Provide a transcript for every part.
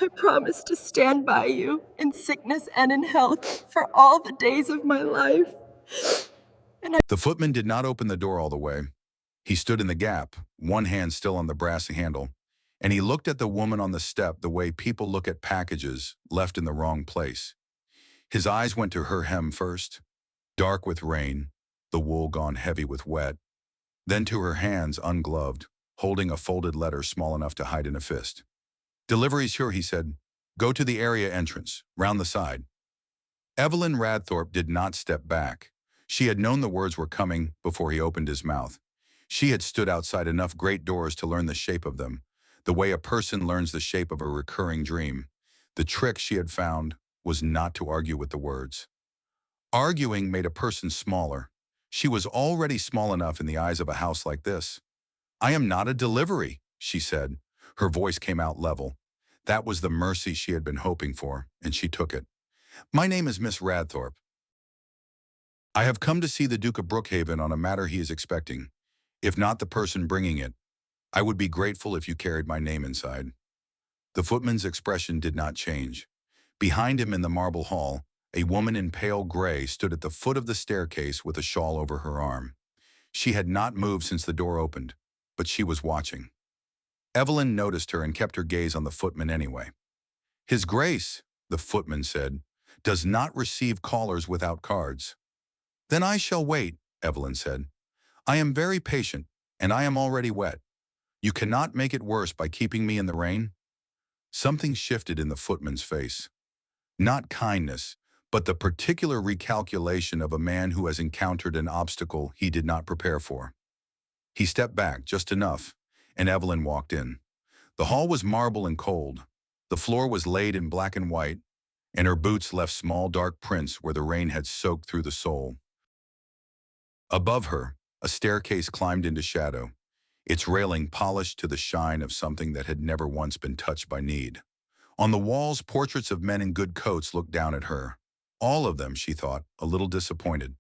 promise to stand by you in sickness and in health for all the days of my life. The footman did not open the door all the way. He stood in the gap, one hand still on the brass handle, and he looked at the woman on the step the way people look at packages left in the wrong place. His eyes went to her hem first, dark with rain, the wool gone heavy with wet, then to her hands ungloved, holding a folded letter small enough to hide in a fist. "Delivery's here," he said. "Go to the area entrance, round the side." Evelyn Radthorp did not step back. She had known the words were coming before he opened his mouth. She had stood outside enough great doors to learn the shape of them, the way a person learns the shape of a recurring dream. The trick she had found was not to argue with the words. Arguing made a person smaller. She was already small enough in the eyes of a house like this. "I am not a delivery," she said. Her voice came out level. That was the mercy she had been hoping for, and she took it. "My name is Miss Radthorp. I have come to see the Duke of Brookhaven on a matter he is expecting. If not the person bringing it, I would be grateful if you carried my name inside." The footman's expression did not change. Behind him in the marble hall, a woman in pale gray stood at the foot of the staircase with a shawl over her arm. She had not moved since the door opened, but she was watching. Evelyn noticed her and kept her gaze on the footman anyway. "His Grace," the footman said, "does not receive callers without cards." "Then I shall wait," Evelyn said. "I am very patient, and I am already wet. You cannot make it worse by keeping me in the rain?" Something shifted in the footman's face. Not kindness, but the particular recalculation of a man who has encountered an obstacle he did not prepare for. He stepped back just enough, and Evelyn walked in. The hall was marble and cold. The floor was laid in black and white, and her boots left small dark prints where the rain had soaked through the sole. Above her, a staircase climbed into shadow, its railing polished to the shine of something that had never once been touched by need. On the walls, portraits of men in good coats looked down at her. All of them, she thought, a little disappointed.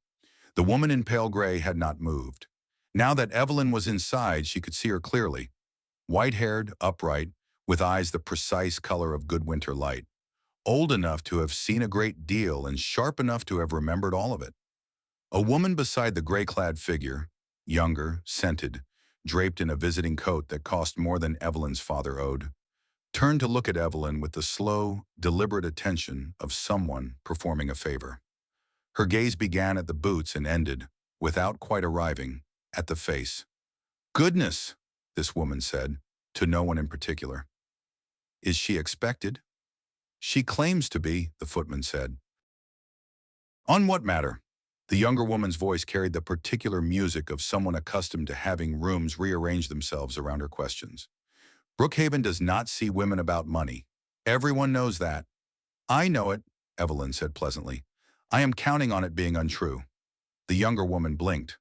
The woman in pale gray had not moved. Now that Evelyn was inside, she could see her clearly. White-haired, upright, with eyes the precise color of good winter light. Old enough to have seen a great deal and sharp enough to have remembered all of it. A woman beside the gray-clad figure, younger, scented, draped in a visiting coat that cost more than Evelyn's father owed, turned to look at Evelyn with the slow, deliberate attention of someone performing a favor. Her gaze began at the boots and ended, without quite arriving, at the face. "Goodness," this woman said, to no one in particular. "Is she expected?" "She claims to be," the footman said. "On what matter?" The younger woman's voice carried the particular music of someone accustomed to having rooms rearrange themselves around her questions. "Brookhaven does not see women about money. Everyone knows that." "I know it," Evelyn said pleasantly. "I am counting on it being untrue." The younger woman blinked.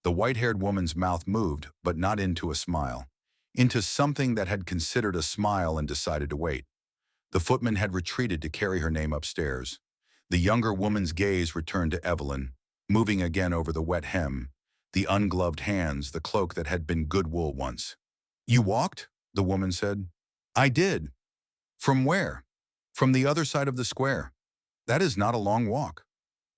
The white-haired woman's mouth moved, but not into a smile. Into something that had considered a smile and decided to wait. The footman had retreated to carry her name upstairs. The younger woman's gaze returned to Evelyn, moving again over the wet hem, the ungloved hands, the cloak that had been good wool once. "You walked?" the woman said. "I did." "From where?" "From the other side of the square." "That is not a long walk."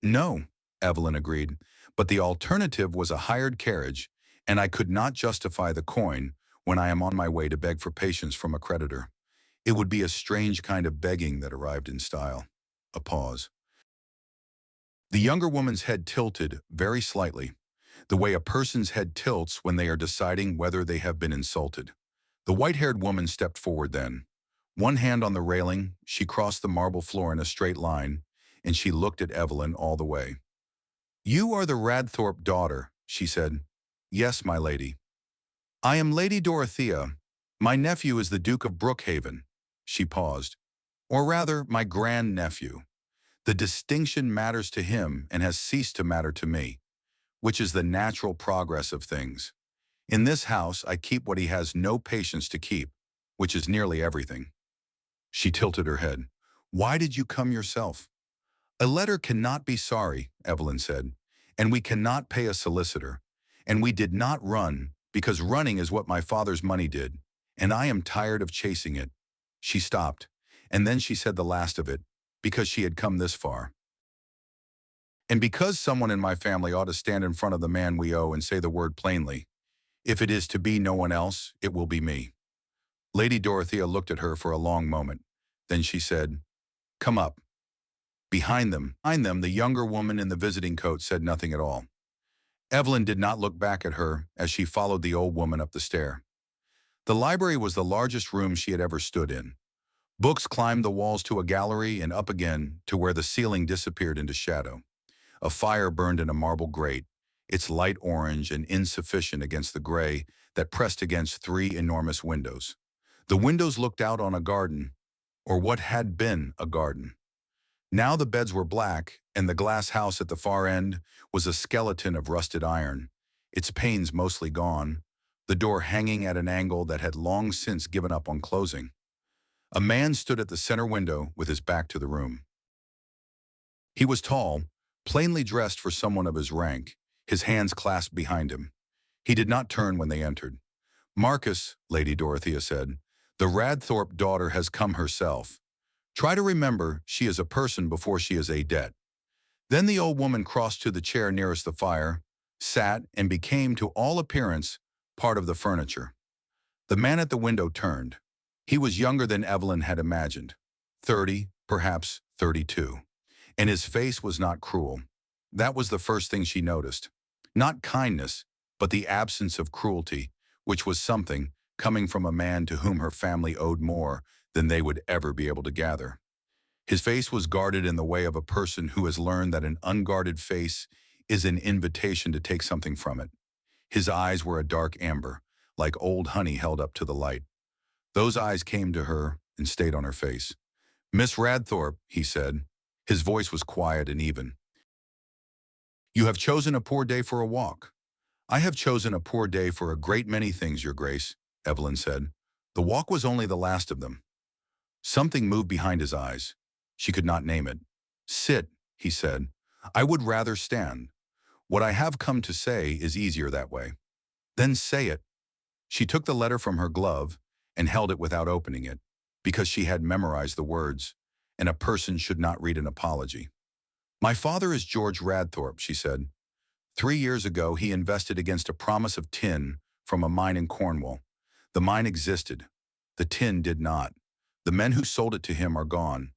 "No," Evelyn agreed, "but the alternative was a hired carriage, and I could not justify the coin when I am on my way to beg for patience from a creditor. It would be a strange kind of begging that arrived in style." A pause. The younger woman's head tilted very slightly, the way a person's head tilts when they are deciding whether they have been insulted. The white-haired woman stepped forward then. One hand on the railing, she crossed the marble floor in a straight line, and she looked at Evelyn all the way. "You are the Radthorp daughter," she said. "Yes, my lady." "I am Lady Dorothea. My nephew is the Duke of Brookhaven." She paused. "Or rather, my grand-nephew. The distinction matters to him and has ceased to matter to me, which is the natural progress of things. In this house, I keep what he has no patience to keep, which is nearly everything." She tilted her head. "Why did you come yourself?" "A letter cannot be sorry," Evelyn said, "and we cannot pay a solicitor. And we did not run, because running is what my father's money did, and I am tired of chasing it." She stopped, And then she said the last of it, because she had come this far. And because someone in my family ought to stand in front of the man we owe and say the word plainly, if it is to be no one else, it will be me. Lady Dorothea looked at her for a long moment. Then she said, "Come up." Behind them, the younger woman in the visiting coat said nothing at all. Evelyn did not look back at her as she followed the old woman up the stair. The library was the largest room she had ever stood in. Books climbed the walls to a gallery and up again to where the ceiling disappeared into shadow. A fire burned in a marble grate, its light orange and insufficient against the gray that pressed against three enormous windows. The windows looked out on a garden, or what had been a garden. Now the beds were black, and the glass house at the far end was a skeleton of rusted iron, its panes mostly gone, the door hanging at an angle that had long since given up on closing. A man stood at the center window with his back to the room. He was tall, plainly dressed for someone of his rank, his hands clasped behind him. He did not turn when they entered. "Marcus," Lady Dorothea said, "the Radthorp daughter has come herself. Try to remember she is a person before she is a debt." Then the old woman crossed to the chair nearest the fire, sat, and became, to all appearance, part of the furniture. The man at the window turned. He was younger than Evelyn had imagined, 30, perhaps 32. And his face was not cruel. That was the first thing she noticed. Not kindness, but the absence of cruelty, which was something, coming from a man to whom her family owed more than they would ever be able to gather. His face was guarded in the way of a person who has learned that an unguarded face is an invitation to take something from it. His eyes were a dark amber, like old honey held up to the light. Those eyes came to her and stayed on her face. "Miss Radthorp," he said. His voice was quiet and even. "You have chosen a poor day for a walk." "I have chosen a poor day for a great many things, Your Grace," Evelyn said. The walk was only the last of them. Something moved behind his eyes. She could not name it. "Sit," he said. "I would rather stand. What I have come to say is easier that way." "Then say it." She took the letter from her glove and held it without opening it, because she had memorized the words, and a person should not read an apology. "My father is George Radthorp," she said. 3 years ago, he invested against a promise of tin from a mine in Cornwall. The mine existed. The tin did not. The men who sold it to him are gone.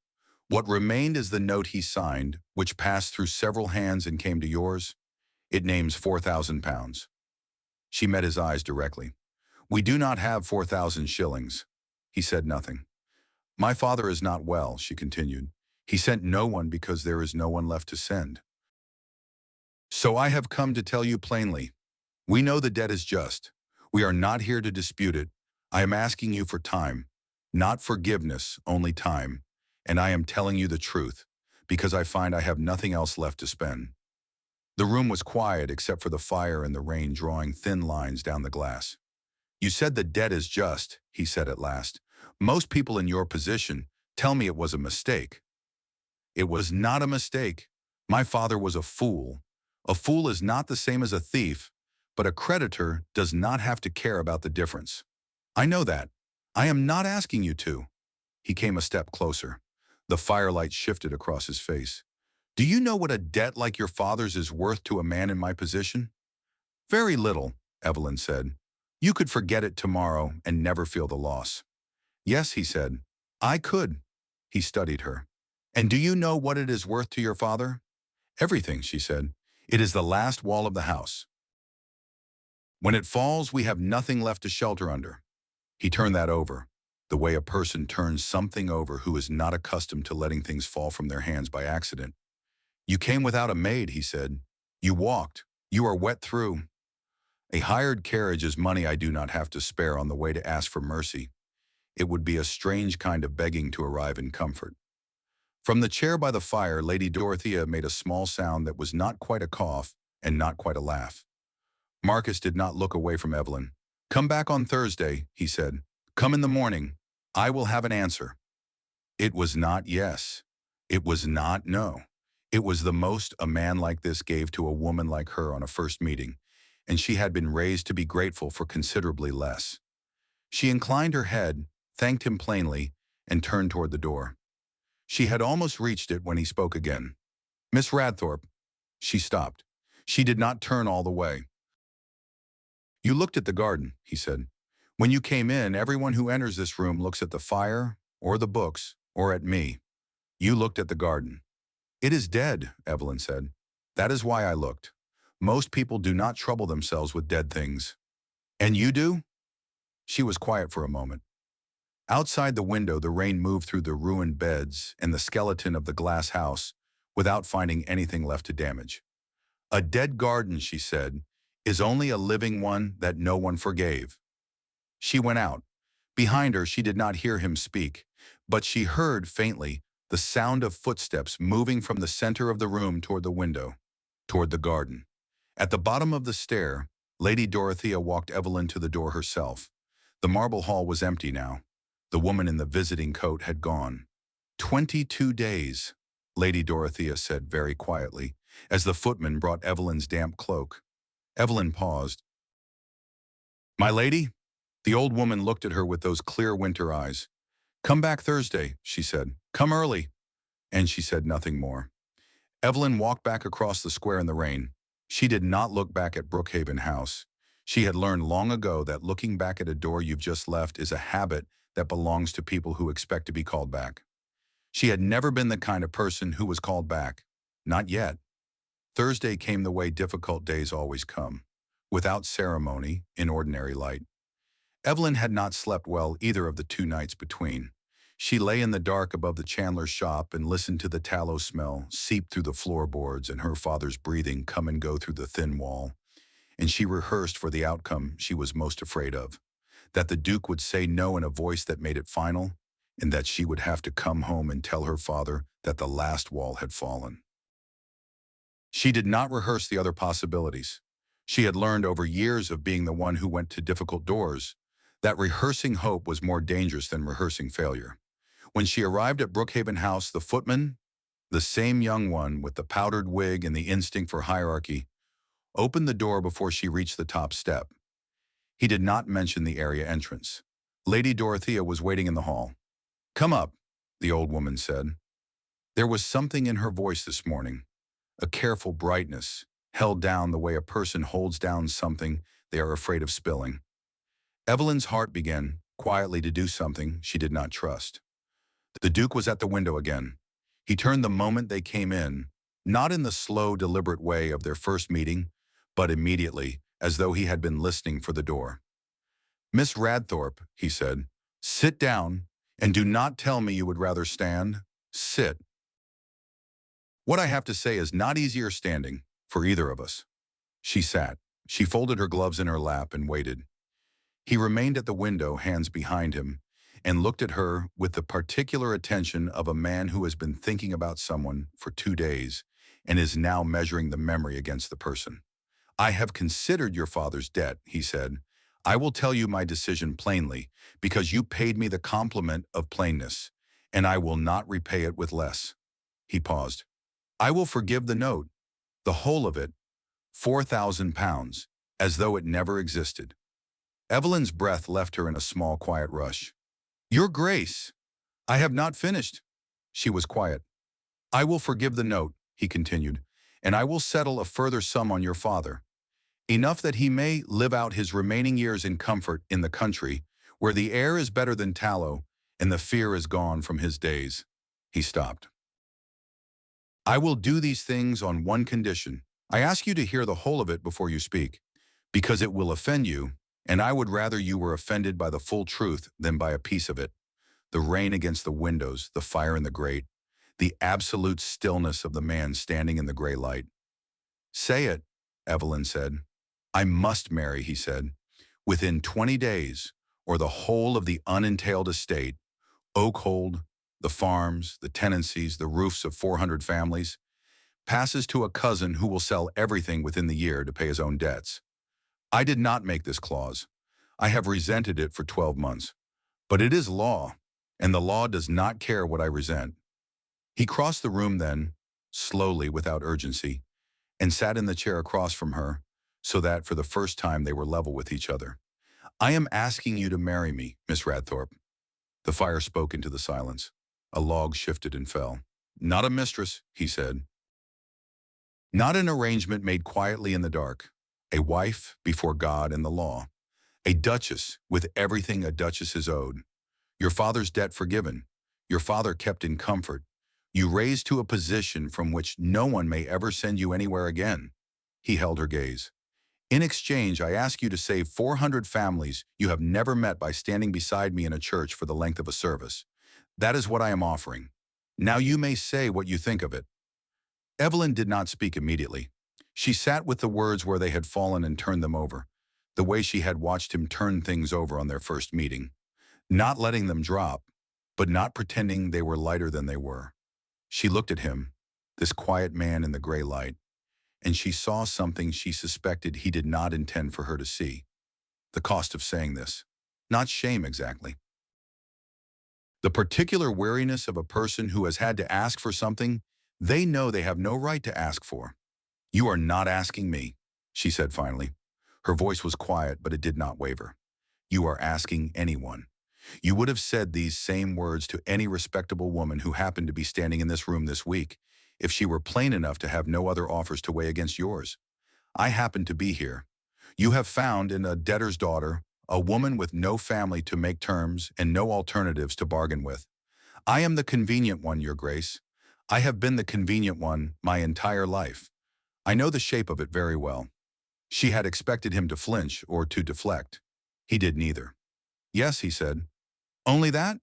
What remained is the note he signed, which passed through several hands and came to yours. It names £4,000. She met his eyes directly. "We do not have 4,000 shillings. He said nothing. "My father is not well," she continued. "He sent no one because there is no one left to send. So I have come to tell you plainly. We know the debt is just. We are not here to dispute it. I am asking you for time, not forgiveness, only time. And I am telling you the truth, because I find I have nothing else left to spend." The room was quiet except for the fire and the rain drawing thin lines down the glass. "You said the debt is just," he said at last. "Most people in your position tell me it was a mistake." "It was not a mistake. My father was a fool. A fool is not the same as a thief, but a creditor does not have to care about the difference. I know that. I am not asking you to." He came a step closer. The firelight shifted across his face. "Do you know what a debt like your father's is worth to a man in my position?" "Very little," Evelyn said. "You could forget it tomorrow and never feel the loss." "Yes," he said. "I could." He studied her. "And do you know what it is worth to your father?" "Everything," she said. "It is the last wall of the house. When it falls, we have nothing left to shelter under." He turned that over, the way a person turns something over who is not accustomed to letting things fall from their hands by accident. "You came without a maid," he said. "You walked. You are wet through. A hired carriage is money I do not have to spare on the way to ask for mercy. It would be a strange kind of begging to arrive in comfort." From the chair by the fire, Lady Dorothea made a small sound that was not quite a cough and not quite a laugh. Marcus did not look away from Evelyn. "Come back on Thursday," he said. "Come in the morning. I will have an answer." It was not yes. It was not no. It was the most a man like this gave to a woman like her on a first meeting, and she had been raised to be grateful for considerably less. She inclined her head, thanked him plainly, and turned toward the door. She had almost reached it when he spoke again. "Miss Radthorp." She stopped. She did not turn all the way. "You looked at the garden," he said. "When you came in, everyone who enters this room looks at the fire, or the books, or at me. You looked at the garden." "It is dead," Evelyn said. "That is why I looked. Most people do not trouble themselves with dead things." "And you do?" She was quiet for a moment. Outside the window, the rain moved through the ruined beds and the skeleton of the glass house without finding anything left to damage. "A dead garden," she said, "is only a living one that no one forgave." She went out. Behind her, she did not hear him speak, but she heard, faintly, the sound of footsteps moving from the center of the room toward the window, toward the garden. At the bottom of the stair, Lady Dorothea walked Evelyn to the door herself. The marble hall was empty now. The woman in the visiting coat had gone. 22 days, Lady Dorothea said very quietly, as the footman brought Evelyn's damp cloak. Evelyn paused. "My lady?" The old woman looked at her with those clear winter eyes. "Come back Thursday," she said. "Come early." And she said nothing more. Evelyn walked back across the square in the rain. She did not look back at Brookhaven House. She had learned long ago that looking back at a door you've just left is a habit that belongs to people who expect to be called back. She had never been the kind of person who was called back. Not yet. Thursday came the way difficult days always come, without ceremony, in ordinary light. Evelyn had not slept well either of the 2 nights between. She lay in the dark above the chandler's shop and listened to the tallow smell seep through the floorboards and her father's breathing come and go through the thin wall. And she rehearsed for the outcome she was most afraid of, that the Duke would say no in a voice that made it final, and that she would have to come home and tell her father that the last wall had fallen. She did not rehearse the other possibilities. She had learned over years of being the one who went to difficult doors that rehearsing hope was more dangerous than rehearsing failure. When she arrived at Brookhaven House, the footman, the same young one with the powdered wig and the instinct for hierarchy, opened the door before she reached the top step. He did not mention the area entrance. Lady Dorothea was waiting in the hall. "Come up," the old woman said. There was something in her voice this morning, a careful brightness, held down the way a person holds down something they are afraid of spilling. Evelyn's heart began, quietly, to do something she did not trust. The Duke was at the window again. He turned the moment they came in, not in the slow, deliberate way of their first meeting, but immediately, as though he had been listening for the door. "Miss Radthorp," he said, "sit down, and do not tell me you would rather stand. Sit. What I have to say is not easier standing, for either of us." She sat. She folded her gloves in her lap and waited. He remained at the window, hands behind him, and looked at her with the particular attention of a man who has been thinking about someone for 2 days and is now measuring the memory against the person. "I have considered your father's debt," he said. "I will tell you my decision plainly, because you paid me the compliment of plainness, and I will not repay it with less." He paused. "I will forgive the note, the whole of it, £4,000, as though it never existed." Evelyn's breath left her in a small, quiet rush. "Your Grace, I have not finished." She was quiet. "I will forgive the note," he continued, "and I will settle a further sum on your father. Enough that he may live out his remaining years in comfort in the country, where the air is better than tallow and the fear is gone from his days." He stopped. "I will do these things on one condition. I ask you to hear the whole of it before you speak, because it will offend you, and I would rather you were offended by the full truth than by a piece of it. The rain against the windows, the fire in the grate, the absolute stillness of the man standing in the gray light." "Say it," Evelyn said. "I must marry," he said. "Within 20 days, or the whole of the unentailed estate, Oakhold, the farms, the tenancies, the roofs of 400 families, passes to a cousin who will sell everything within the year to pay his own debts. I did not make this clause. I have resented it for 12 months. But it is law, and the law does not care what I resent." He crossed the room then, slowly, without urgency, and sat in the chair across from her, so that for the first time they were level with each other. "I am asking you to marry me, Miss Radthorp." The fire spoke into the silence. A log shifted and fell. Not a mistress, he said. Not an arrangement made quietly in the dark. A wife before God and the law. A duchess with everything a duchess is owed. Your father's debt forgiven. Your father kept in comfort. You raised to a position from which no one may ever send you anywhere again. He held her gaze. In exchange, I ask you to save 400 families you have never met by standing beside me in a church for the length of a service. That is what I am offering. Now you may say what you think of it. Evelyn did not speak immediately. She sat with the words where they had fallen and turned them over, the way she had watched him turn things over on their first meeting, not letting them drop, but not pretending they were lighter than they were. She looked at him, this quiet man in the gray light, and she saw something she suspected he did not intend for her to see. The cost of saying this. Not shame exactly. The particular weariness of a person who has had to ask for something they know they have no right to ask for. You are not asking me, she said finally. Her voice was quiet, but it did not waver. You are asking anyone. You would have said these same words to any respectable woman who happened to be standing in this room this week, if she were plain enough to have no other offers to weigh against yours. I happen to be here. You have found in a debtor's daughter a woman with no family to make terms and no alternatives to bargain with. I am the convenient one, Your Grace. I have been the convenient one my entire life. I know the shape of it very well. She had expected him to flinch or to deflect. He did neither. Yes, he said. Only that?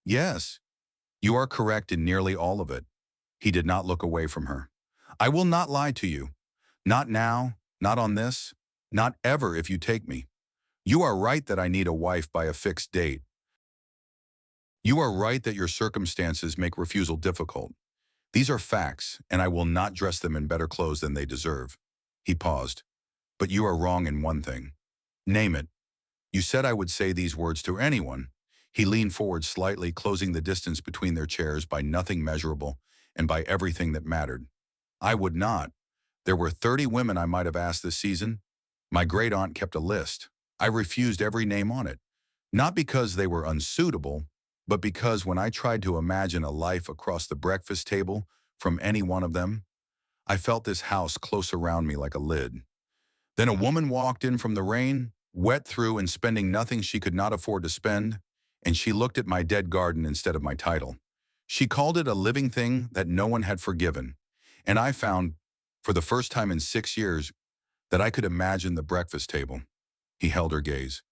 Yes. You are correct in nearly all of it. He did not look away from her. I will not lie to you. Not now, not on this, not ever if you take me. You are right that I need a wife by a fixed date. You are right that your circumstances make refusal difficult. These are facts, and I will not dress them in better clothes than they deserve. He paused. But you are wrong in one thing. Name it. You said I would say these words to anyone. He leaned forward slightly, closing the distance between their chairs by nothing measurable and by everything that mattered. I would not. There were 30 women I might have asked this season. My great-aunt kept a list. I refused every name on it. Not because they were unsuitable, but because when I tried to imagine a life across the breakfast table from any one of them, I felt this house close around me like a lid. Then a woman walked in from the rain, wet through and spending nothing she could not afford to spend, and she looked at my dead garden instead of my title. She called it a living thing that no one had forgiven, and I found, for the first time in 6 years, that I could imagine the breakfast table. He held her gaze.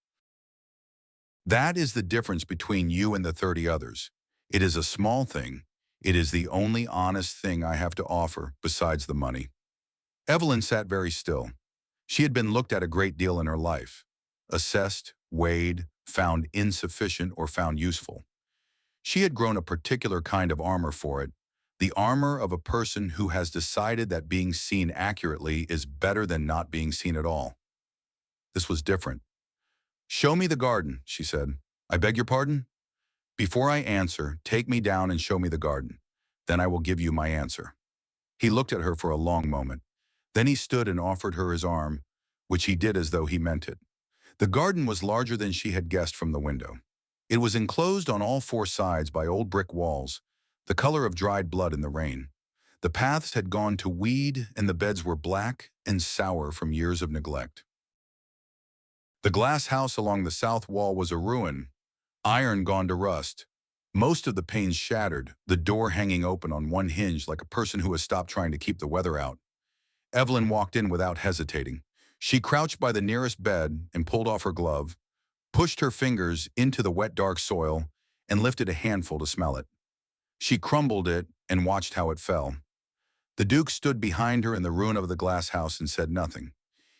That is the difference between you and the 30 others. It is a small thing. It is the only honest thing I have to offer besides the money. Evelyn sat very still. She had been looked at a great deal in her life, assessed, weighed, found insufficient or found useful. She had grown a particular kind of armor for it, the armor of a person who has decided that being seen accurately is better than not being seen at all. This was different. Show me the garden, she said. I beg your pardon? Before I answer, take me down and show me the garden. Then I will give you my answer. He looked at her for a long moment. Then he stood and offered her his arm, which he did as though he meant it. The garden was larger than she had guessed from the window. It was enclosed on all 4 sides by old brick walls, the color of dried blood in the rain. The paths had gone to weed, and the beds were black and sour from years of neglect. The glass house along the south wall was a ruin, iron gone to rust, most of the panes shattered, the door hanging open on one hinge like a person who has stopped trying to keep the weather out. Evelyn walked in without hesitating. She crouched by the nearest bed and pulled off her glove, pushed her fingers into the wet, dark soil, and lifted a handful to smell it. She crumbled it and watched how it fell. The Duke stood behind her in the ruin of the glass house and said nothing.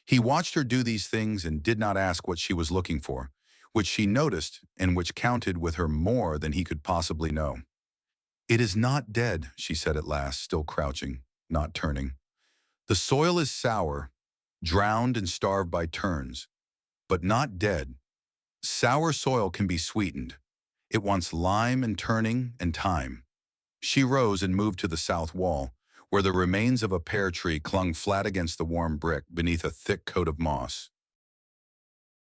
He watched her do these things and did not ask what she was looking for, which she noticed and which counted with her more than he could possibly know. It is not dead, she said at last, still crouching, not turning. The soil is sour, drowned and starved by turns, but not dead. Sour soil can be sweetened. It wants lime and turning and time. She rose and moved to the south wall, where the remains of a pear tree clung flat against the warm brick beneath a thick coat of moss.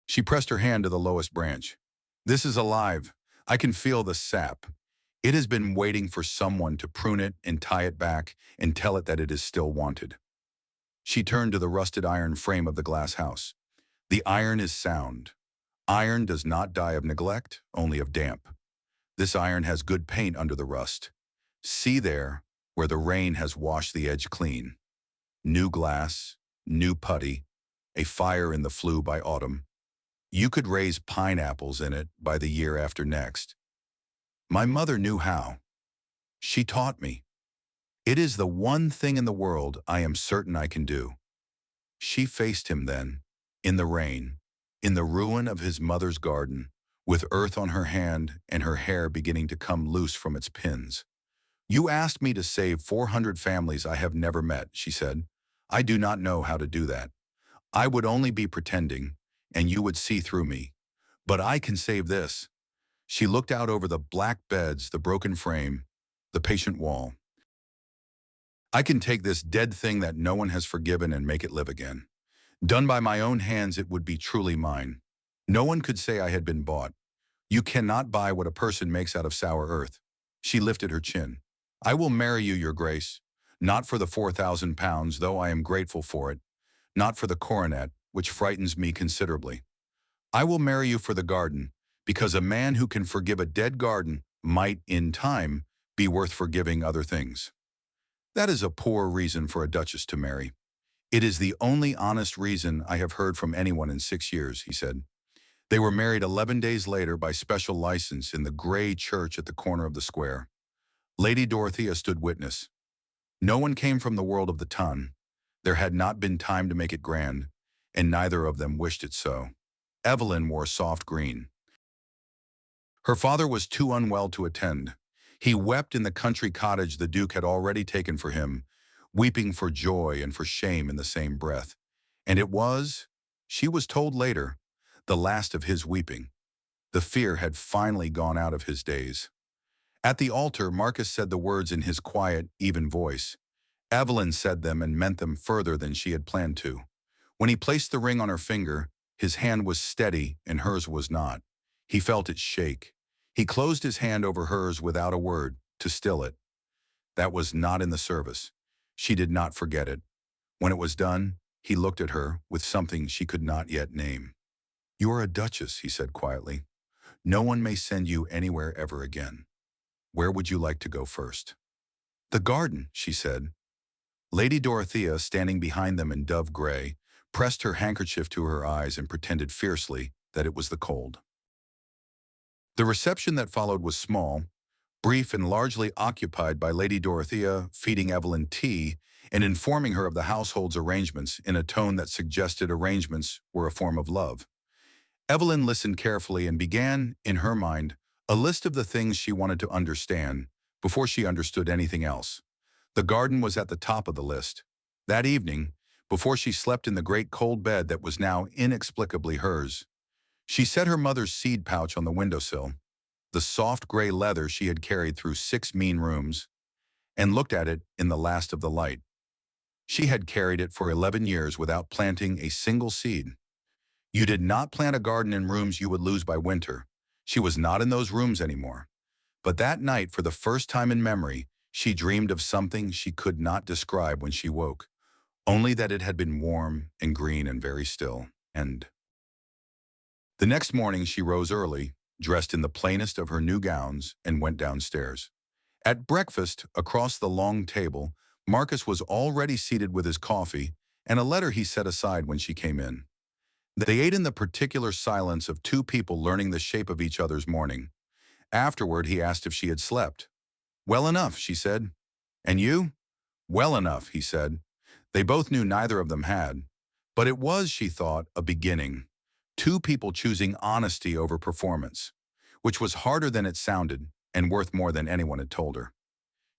She pressed her hand to the lowest branch. This is alive. I can feel the sap. It has been waiting for someone to prune it and tie it back and tell it that it is still wanted. She turned to the rusted iron frame of the glass house. The iron is sound. Iron does not die of neglect, only of damp. This iron has good paint under the rust. See there, where the rain has washed the edge clean. New glass, new putty, a fire in the flue by autumn. You could raise pineapples in it by the year after next. My mother knew how. She taught me. It is the one thing in the world I am certain I can do. She faced him then, in the rain, in the ruin of his mother's garden, with earth on her hand and her hair beginning to come loose from its pins. You asked me to save 400 families I have never met, she said. I do not know how to do that. I would only be pretending, and you would see through me. But I can save this. She looked out over the black beds, the broken frame, the patient wall. I can take this dead thing that no one has forgiven and make it live again. Done by my own hands, it would be truly mine. No one could say I had been bought. You cannot buy what a person makes out of sour earth. She lifted her chin. I will marry you, your grace. Not for the 4,000 pounds, though I am grateful for it. Not for the coronet, which frightens me considerably. I will marry you for the garden, because a man who can forgive a dead garden might, in time, be worth forgiving other things. That is a poor reason for a duchess to marry. It is the only honest reason I have heard from anyone in 6 years, he said. They were married 11 days later by special license in the gray church at the corner of the square. Lady Dorothea stood witness. No one came from the world of the ton. There had not been time to make it grand, and neither of them wished it so. Evelyn wore soft green. Her father was too unwell to attend. He wept in the country cottage the Duke had already taken for him, weeping for joy and for shame in the same breath. And it was, she was told later, the last of his weeping. The fear had finally gone out of his days. At the altar, Marcus said the words in his quiet, even voice. Evelyn said them and meant them further than she had planned to. When he placed the ring on her finger, his hand was steady and hers was not. He felt it shake. He closed his hand over hers without a word, to still it. That was not in the service. She did not forget it. When it was done, he looked at her with something she could not yet name. You are a duchess, he said quietly. No one may send you anywhere ever again. Where would you like to go first? The garden, she said. Lady Dorothea, standing behind them in dove gray, pressed her handkerchief to her eyes and pretended fiercely that it was the cold. The reception that followed was small, brief and largely occupied by Lady Dorothea feeding Evelyn tea and informing her of the household's arrangements in a tone that suggested arrangements were a form of love. Evelyn listened carefully and began, in her mind, a list of the things she wanted to understand before she understood anything else. The garden was at the top of the list. That evening, before she slept in the great cold bed that was now inexplicably hers, she set her mother's seed pouch on the windowsill, the soft gray leather she had carried through 6 mean rooms, and looked at it in the last of the light. She had carried it for 11 years without planting a single seed. You did not plant a garden in rooms you would lose by winter. She was not in those rooms anymore. But that night, for the first time in memory, she dreamed of something she could not describe when she woke, only that it had been warm and green and very still. And the next morning she rose early, dressed in the plainest of her new gowns, and went downstairs. At breakfast, across the long table, Marcus was already seated with his coffee and a letter he set aside when she came in. They ate in the particular silence of 2 people learning the shape of each other's morning. Afterward, he asked if she had slept. Well enough, she said. And you? Well enough, he said. They both knew neither of them had. But it was, she thought, a beginning. 2 people choosing honesty over performance, which was harder than it sounded and worth more than anyone had told her.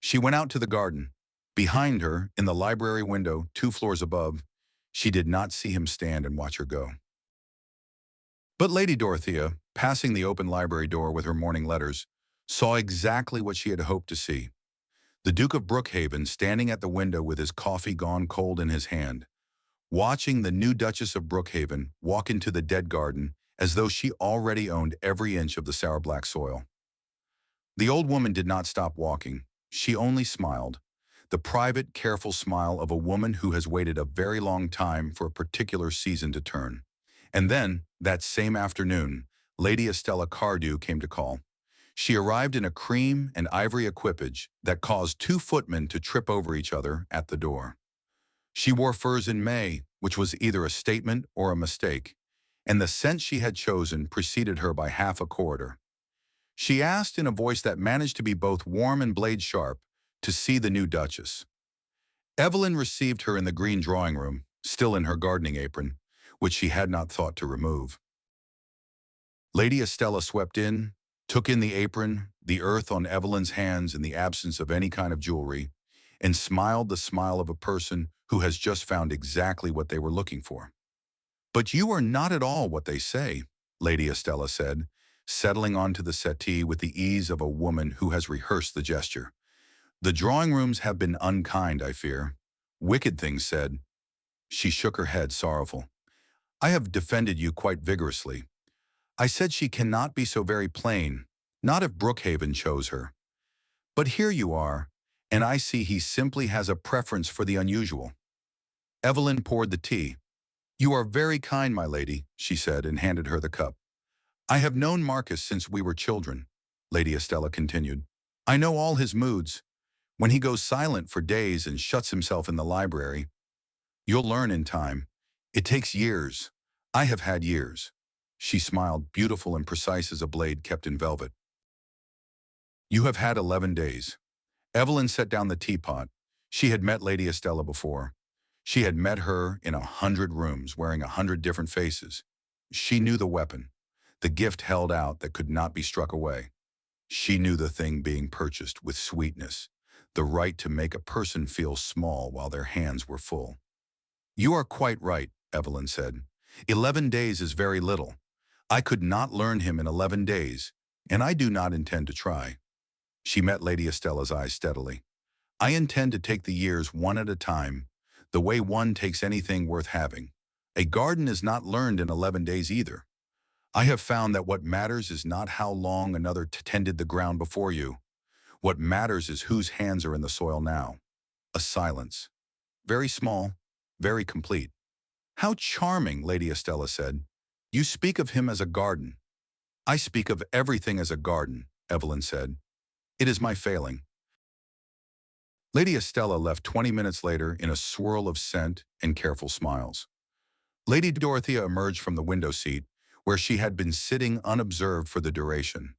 She went out to the garden. Behind her, in the library window, 2 floors above, she did not see him stand and watch her go. But Lady Dorothea, passing the open library door with her morning letters, saw exactly what she had hoped to see. The Duke of Brookhaven standing at the window with his coffee gone cold in his hand, watching the new Duchess of Brookhaven walk into the dead garden as though she already owned every inch of the sour black soil. The old woman did not stop walking. She only smiled. The private, careful smile of a woman who has waited a very long time for a particular season to turn. And then, that same afternoon, Lady Estella Cardew came to call. She arrived in a cream and ivory equipage that caused two footmen to trip over each other at the door. She wore furs in May, which was either a statement or a mistake, and the scent she had chosen preceded her by half a corridor. She asked in a voice that managed to be both warm and blade-sharp to see the new Duchess. Evelyn received her in the green drawing room, still in her gardening apron, which she had not thought to remove. Lady Estella swept in, took in the apron, the earth on Evelyn's hands in the absence of any kind of jewelry, and smiled the smile of a person who has just found exactly what they were looking for. "But you are not at all what they say," Lady Estella said, settling onto the settee with the ease of a woman who has rehearsed the gesture. "The drawing rooms have been unkind, I fear. Wicked things said." She shook her head, sorrowful. "I have defended you quite vigorously. I said she cannot be so very plain, not if Brookhaven chose her. But here you are, and I see he simply has a preference for the unusual." Evelyn poured the tea. "You are very kind, my lady," she said, and handed her the cup. "I have known Marcus since we were children," Lady Estella continued. "I know all his moods. When he goes silent for days and shuts himself in the library. You'll learn in time. It takes years. I have had years." She smiled, beautiful and precise as a blade kept in velvet. "You have had 11 days. Evelyn set down the teapot. She had met Lady Estella before. She had met her in 100 rooms, wearing 100 different faces. She knew the weapon, the gift held out that could not be struck away. She knew the thing being purchased with sweetness, the right to make a person feel small while their hands were full. "You are quite right," Evelyn said. 11 days is very little. I could not learn him in 11 days, and I do not intend to try." She met Lady Estella's eyes steadily. "I intend to take the years one at a time, the way one takes anything worth having. A garden is not learned in 11 days either. I have found that what matters is not how long another tended the ground before you. What matters is whose hands are in the soil now." A silence. Very small, very complete. "How charming," Lady Estella said. "You speak of him as a garden." "I speak of everything as a garden," Evelyn said. "It is my failing." Lady Estella left 20 minutes later in a swirl of scent and careful smiles. Lady Dorothea emerged from the window seat, where she had been sitting unobserved for the duration.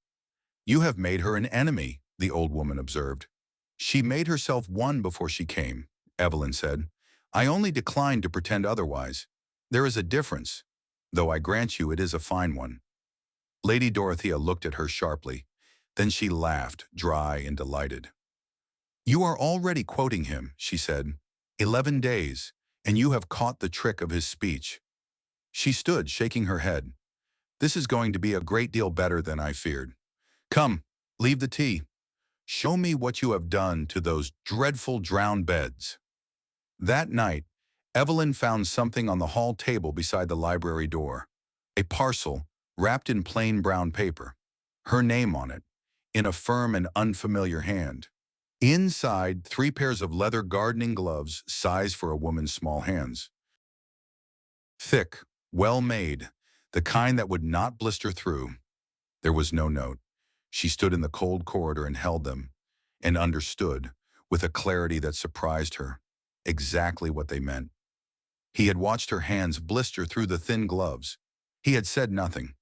"You have made her an enemy," the old woman observed. "She made herself one before she came," Evelyn said. "I only declined to pretend otherwise. There is a difference, though I grant you it is a fine one." Lady Dorothea looked at her sharply. Then she laughed, dry and delighted. "You are already quoting him," she said. 11 days, and you have caught the trick of his speech." She stood, shaking her head. "This is going to be a great deal better than I feared. Come, leave the tea. Show me what you have done to those dreadful drowned beds." That night, Evelyn found something on the hall table beside the library door. A parcel, wrapped in plain brown paper. Her name on it, in a firm and unfamiliar hand. Inside, 3 pairs of leather gardening gloves, size for a woman's small hands. Thick, well-made, the kind that would not blister through. There was no note. She stood in the cold corridor and held them, and understood, with a clarity that surprised her, exactly what they meant. He had watched her hands blister through the thin gloves. He had said nothing.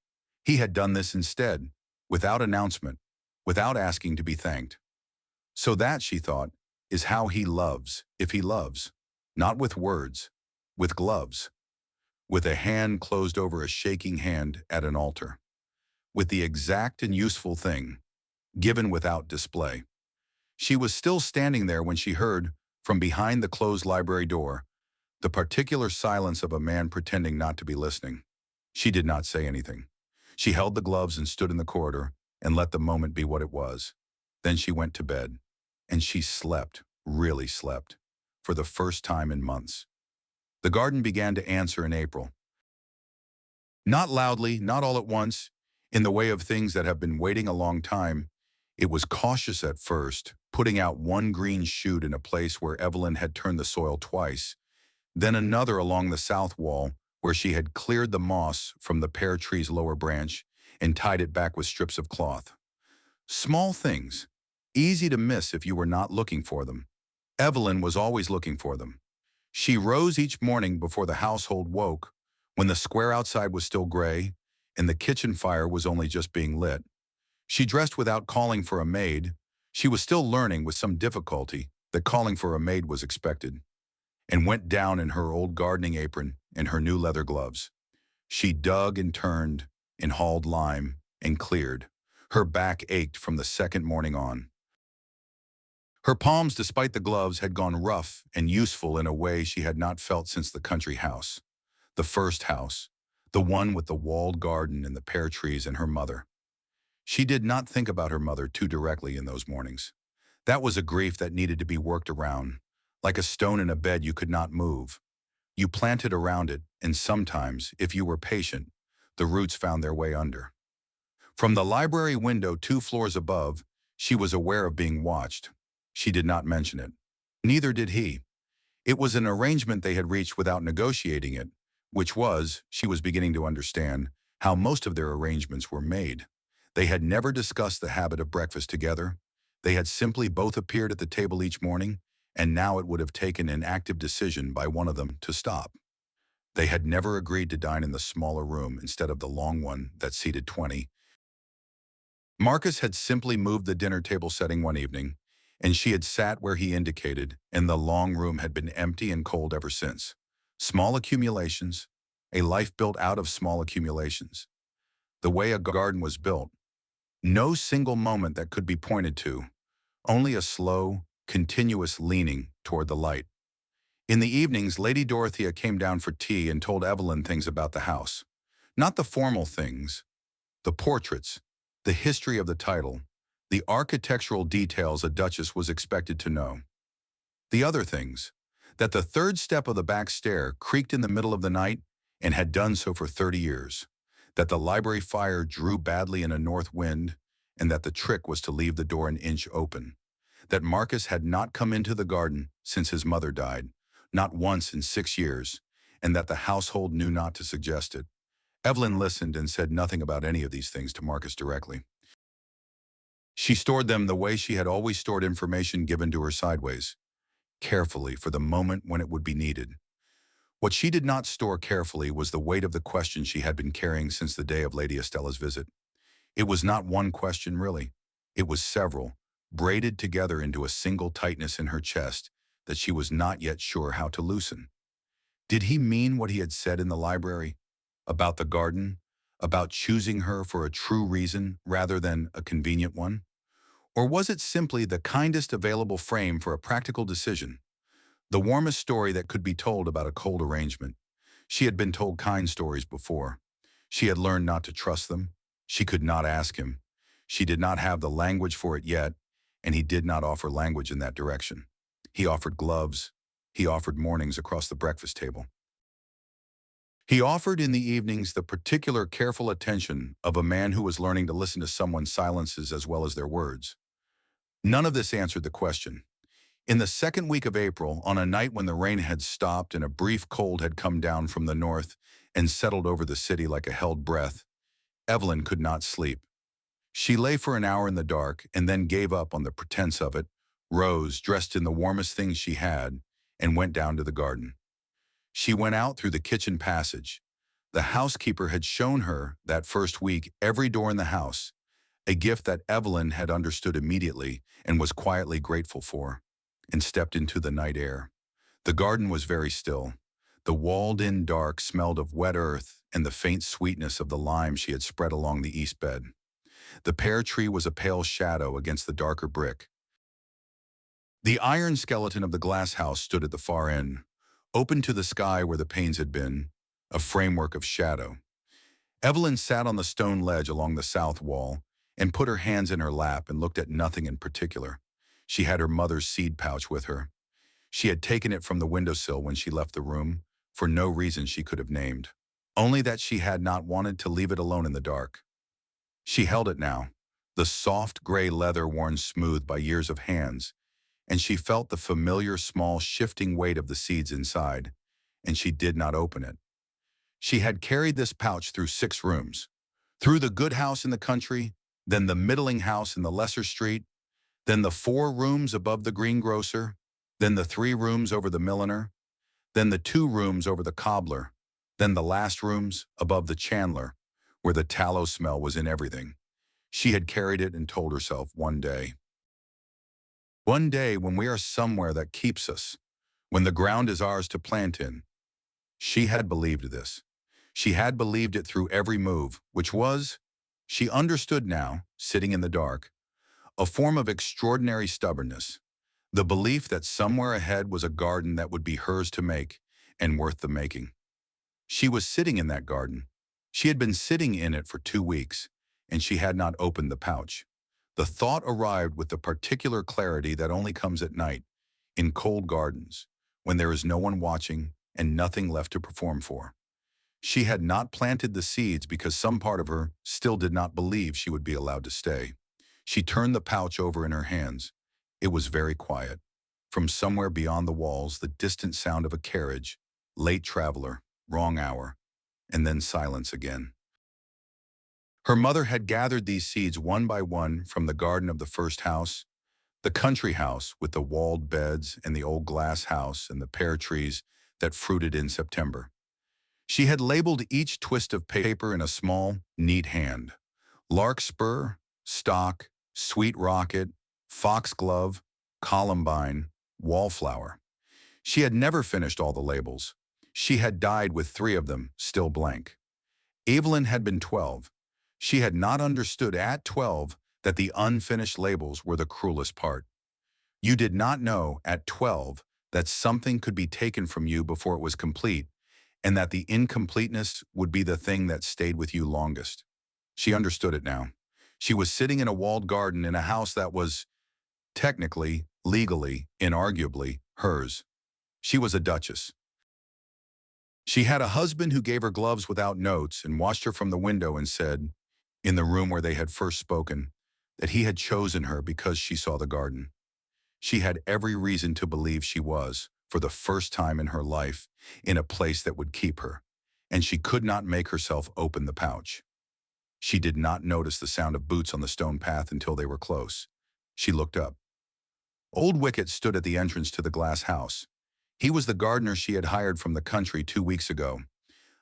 He had done this instead, without announcement, without asking to be thanked. So that, she thought, is how he loves, if he loves. Not with words, with gloves. With a hand closed over a shaking hand at an altar. With the exact and useful thing, given without display. She was still standing there when she heard, from behind the closed library door, the particular silence of a man pretending not to be listening. She did not say anything. She held the gloves and stood in the corridor and let the moment be what it was. Then she went to bed. And she slept, really slept, for the first time in months. The garden began to answer in April. Not loudly, not all at once, in the way of things that have been waiting a long time. It was cautious at first, putting out one green shoot in a place where Evelyn had turned the soil twice, then another along the south wall where she had cleared the moss from the pear tree's lower branch and tied it back with strips of cloth. Small things, easy to miss if you were not looking for them. Evelyn was always looking for them. She rose each morning before the household woke, when the square outside was still gray and the kitchen fire was only just being lit. She dressed without calling for a maid. She was still learning with some difficulty that calling for a maid was expected, and went down in her old gardening apron and her new leather gloves. She dug and turned and hauled lime and cleared. Her back ached from the second morning on. Her palms, despite the gloves, had gone rough and useful in a way she had not felt since the country house. The first house, the one with the walled garden and the pear trees, and her mother. She did not think about her mother too directly in those mornings. That was a grief that needed to be worked around, like a stone in a bed you could not move. You planted around it, and sometimes, if you were patient, the roots found their way under. From the library window 2 floors above, she was aware of being watched. She did not mention it. Neither did he. It was an arrangement they had reached without negotiating it, which was, she was beginning to understand, how most of their arrangements were made. They had never discussed the habit of breakfast together. They had simply both appeared at the table each morning, and now it would have taken an active decision by one of them to stop. They had never agreed to dine in the smaller room instead of the long one that seated 20. Marcus had simply moved the dinner table setting one evening, and she had sat where he indicated, and the long room had been empty and cold ever since. Small accumulations, a life built out of small accumulations. The way a garden was built. No single moment that could be pointed to, only a slow, continuous leaning toward the light. In the evenings, Lady Dorothea came down for tea and told Evelyn things about the house. Not the formal things, the portraits, the history of the title, the architectural details a duchess was expected to know. The other things, that the third step of the back stair creaked in the middle of the night and had done so for 30 years, that the library fire drew badly in a north wind, and that the trick was to leave the door an inch open, that Marcus had not come into the garden since his mother died, not once in 6 years, and that the household knew not to suggest it. Evelyn listened and said nothing about any of these things to Marcus directly. She stored them the way she had always stored information given to her sideways, carefully for the moment when it would be needed. What she did not store carefully was the weight of the question she had been carrying since the day of Lady Estella's visit. It was not one question, really. It was several, braided together into a single tightness in her chest that she was not yet sure how to loosen. Did he mean what he had said in the library? About the garden? About choosing her for a true reason rather than a convenient one? Or was it simply the kindest available frame for a practical decision? The warmest story that could be told about a cold arrangement. She had been told kind stories before. She had learned not to trust them. She could not ask him. She did not have the language for it yet, and he did not offer language in that direction. He offered gloves. He offered mornings across the breakfast table. He offered in the evenings the particular careful attention of a man who was learning to listen to someone's silences as well as their words. None of this answered the question. In the second week of April, on a night when the rain had stopped and a brief cold had come down from the north and settled over the city like a held breath, Evelyn could not sleep. She lay for an hour in the dark and then gave up on the pretense of it, rose, dressed in the warmest things she had, and went down to the garden. She went out through the kitchen passage. The housekeeper had shown her, that first week, every door in the house, a gift that Evelyn had understood immediately and was quietly grateful for, and stepped into the night air. The garden was very still. The walled-in dark smelled of wet earth and the faint sweetness of the lime she had spread along the east bed. The pear tree was a pale shadow against the darker brick. The iron skeleton of the glass house stood at the far end, open to the sky where the panes had been, a framework of shadow. Evelyn sat on the stone ledge along the south wall and put her hands in her lap and looked at nothing in particular. She had her mother's seed pouch with her. She had taken it from the windowsill when she left the room, for no reason she could have named, only that she had not wanted to leave it alone in the dark. She held it now, the soft gray leather worn smooth by years of hands, and she felt the familiar small shifting weight of the seeds inside, and she did not open it. She had carried this pouch through 6 rooms, through the good house in the country, then the middling house in the lesser street, then the 4 rooms above the greengrocer, then the 3 rooms over the milliner, then the 2 rooms over the cobbler, then the last rooms above the chandler, where the tallow smell was in everything. She had carried it and told herself one day when we are somewhere that keeps us, when the ground is ours to plant in. She had believed this. She had believed it through every move, which was, she understood now, sitting in the dark, a form of extraordinary stubbornness, the belief that somewhere ahead was a garden that would be hers to make and worth the making. She was sitting in that garden. She had been sitting in it for 2 weeks, and she had not opened the pouch. The thought arrived with the particular clarity that only comes at night, in cold gardens, when there is no one watching and nothing left to perform for. She had not planted the seeds because some part of her still did not believe she would be allowed to stay. She turned the pouch over in her hands. It was very quiet. From somewhere beyond the walls, the distant sound of a carriage, late traveler, wrong hour, and then silence again. Her mother had gathered these seeds one by one from the garden of the first house, the country house with the walled beds and the old glass house and the pear trees that fruited in September. She had labeled each twist of paper in a small, neat hand. Larkspur, stock, sweet rocket, foxglove, columbine, wallflower. She had never finished all the labels. She had died with 3 of them still blank. Evelyn had been 12. She had not understood at 12 that the unfinished labels were the cruelest part. You did not know at 12 that something could be taken from you before it was complete, and that the incompleteness would be the thing that stayed with you longest. She understood it now. She was sitting in a walled garden in a house that was, technically, legally, inarguably, hers. She was a duchess. She had a husband who gave her gloves without notes and watched her from the window and said, in the room where they had first spoken, that he had chosen her because she saw the garden. She had every reason to believe she was, for the first time in her life, in a place that would keep her, and she could not make herself open the pouch. She did not notice the sound of boots on the stone path until they were close. She looked up. Old Wicket stood at the entrance to the glass house. He was the gardener she had hired from the country 2 weeks ago,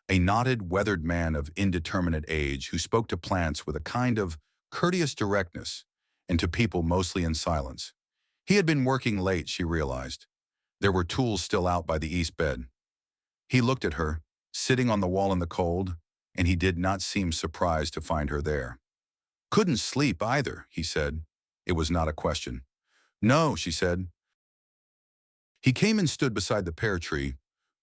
a knotted, weathered man of indeterminate age who spoke to plants with a kind of courteous directness and to people mostly in silence. He had been working late, she realized. There were tools still out by the east bed. He looked at her, sitting on the wall in the cold, and he did not seem surprised to find her there. Couldn't sleep either, he said. It was not a question. No, she said. He came and stood beside the pear tree,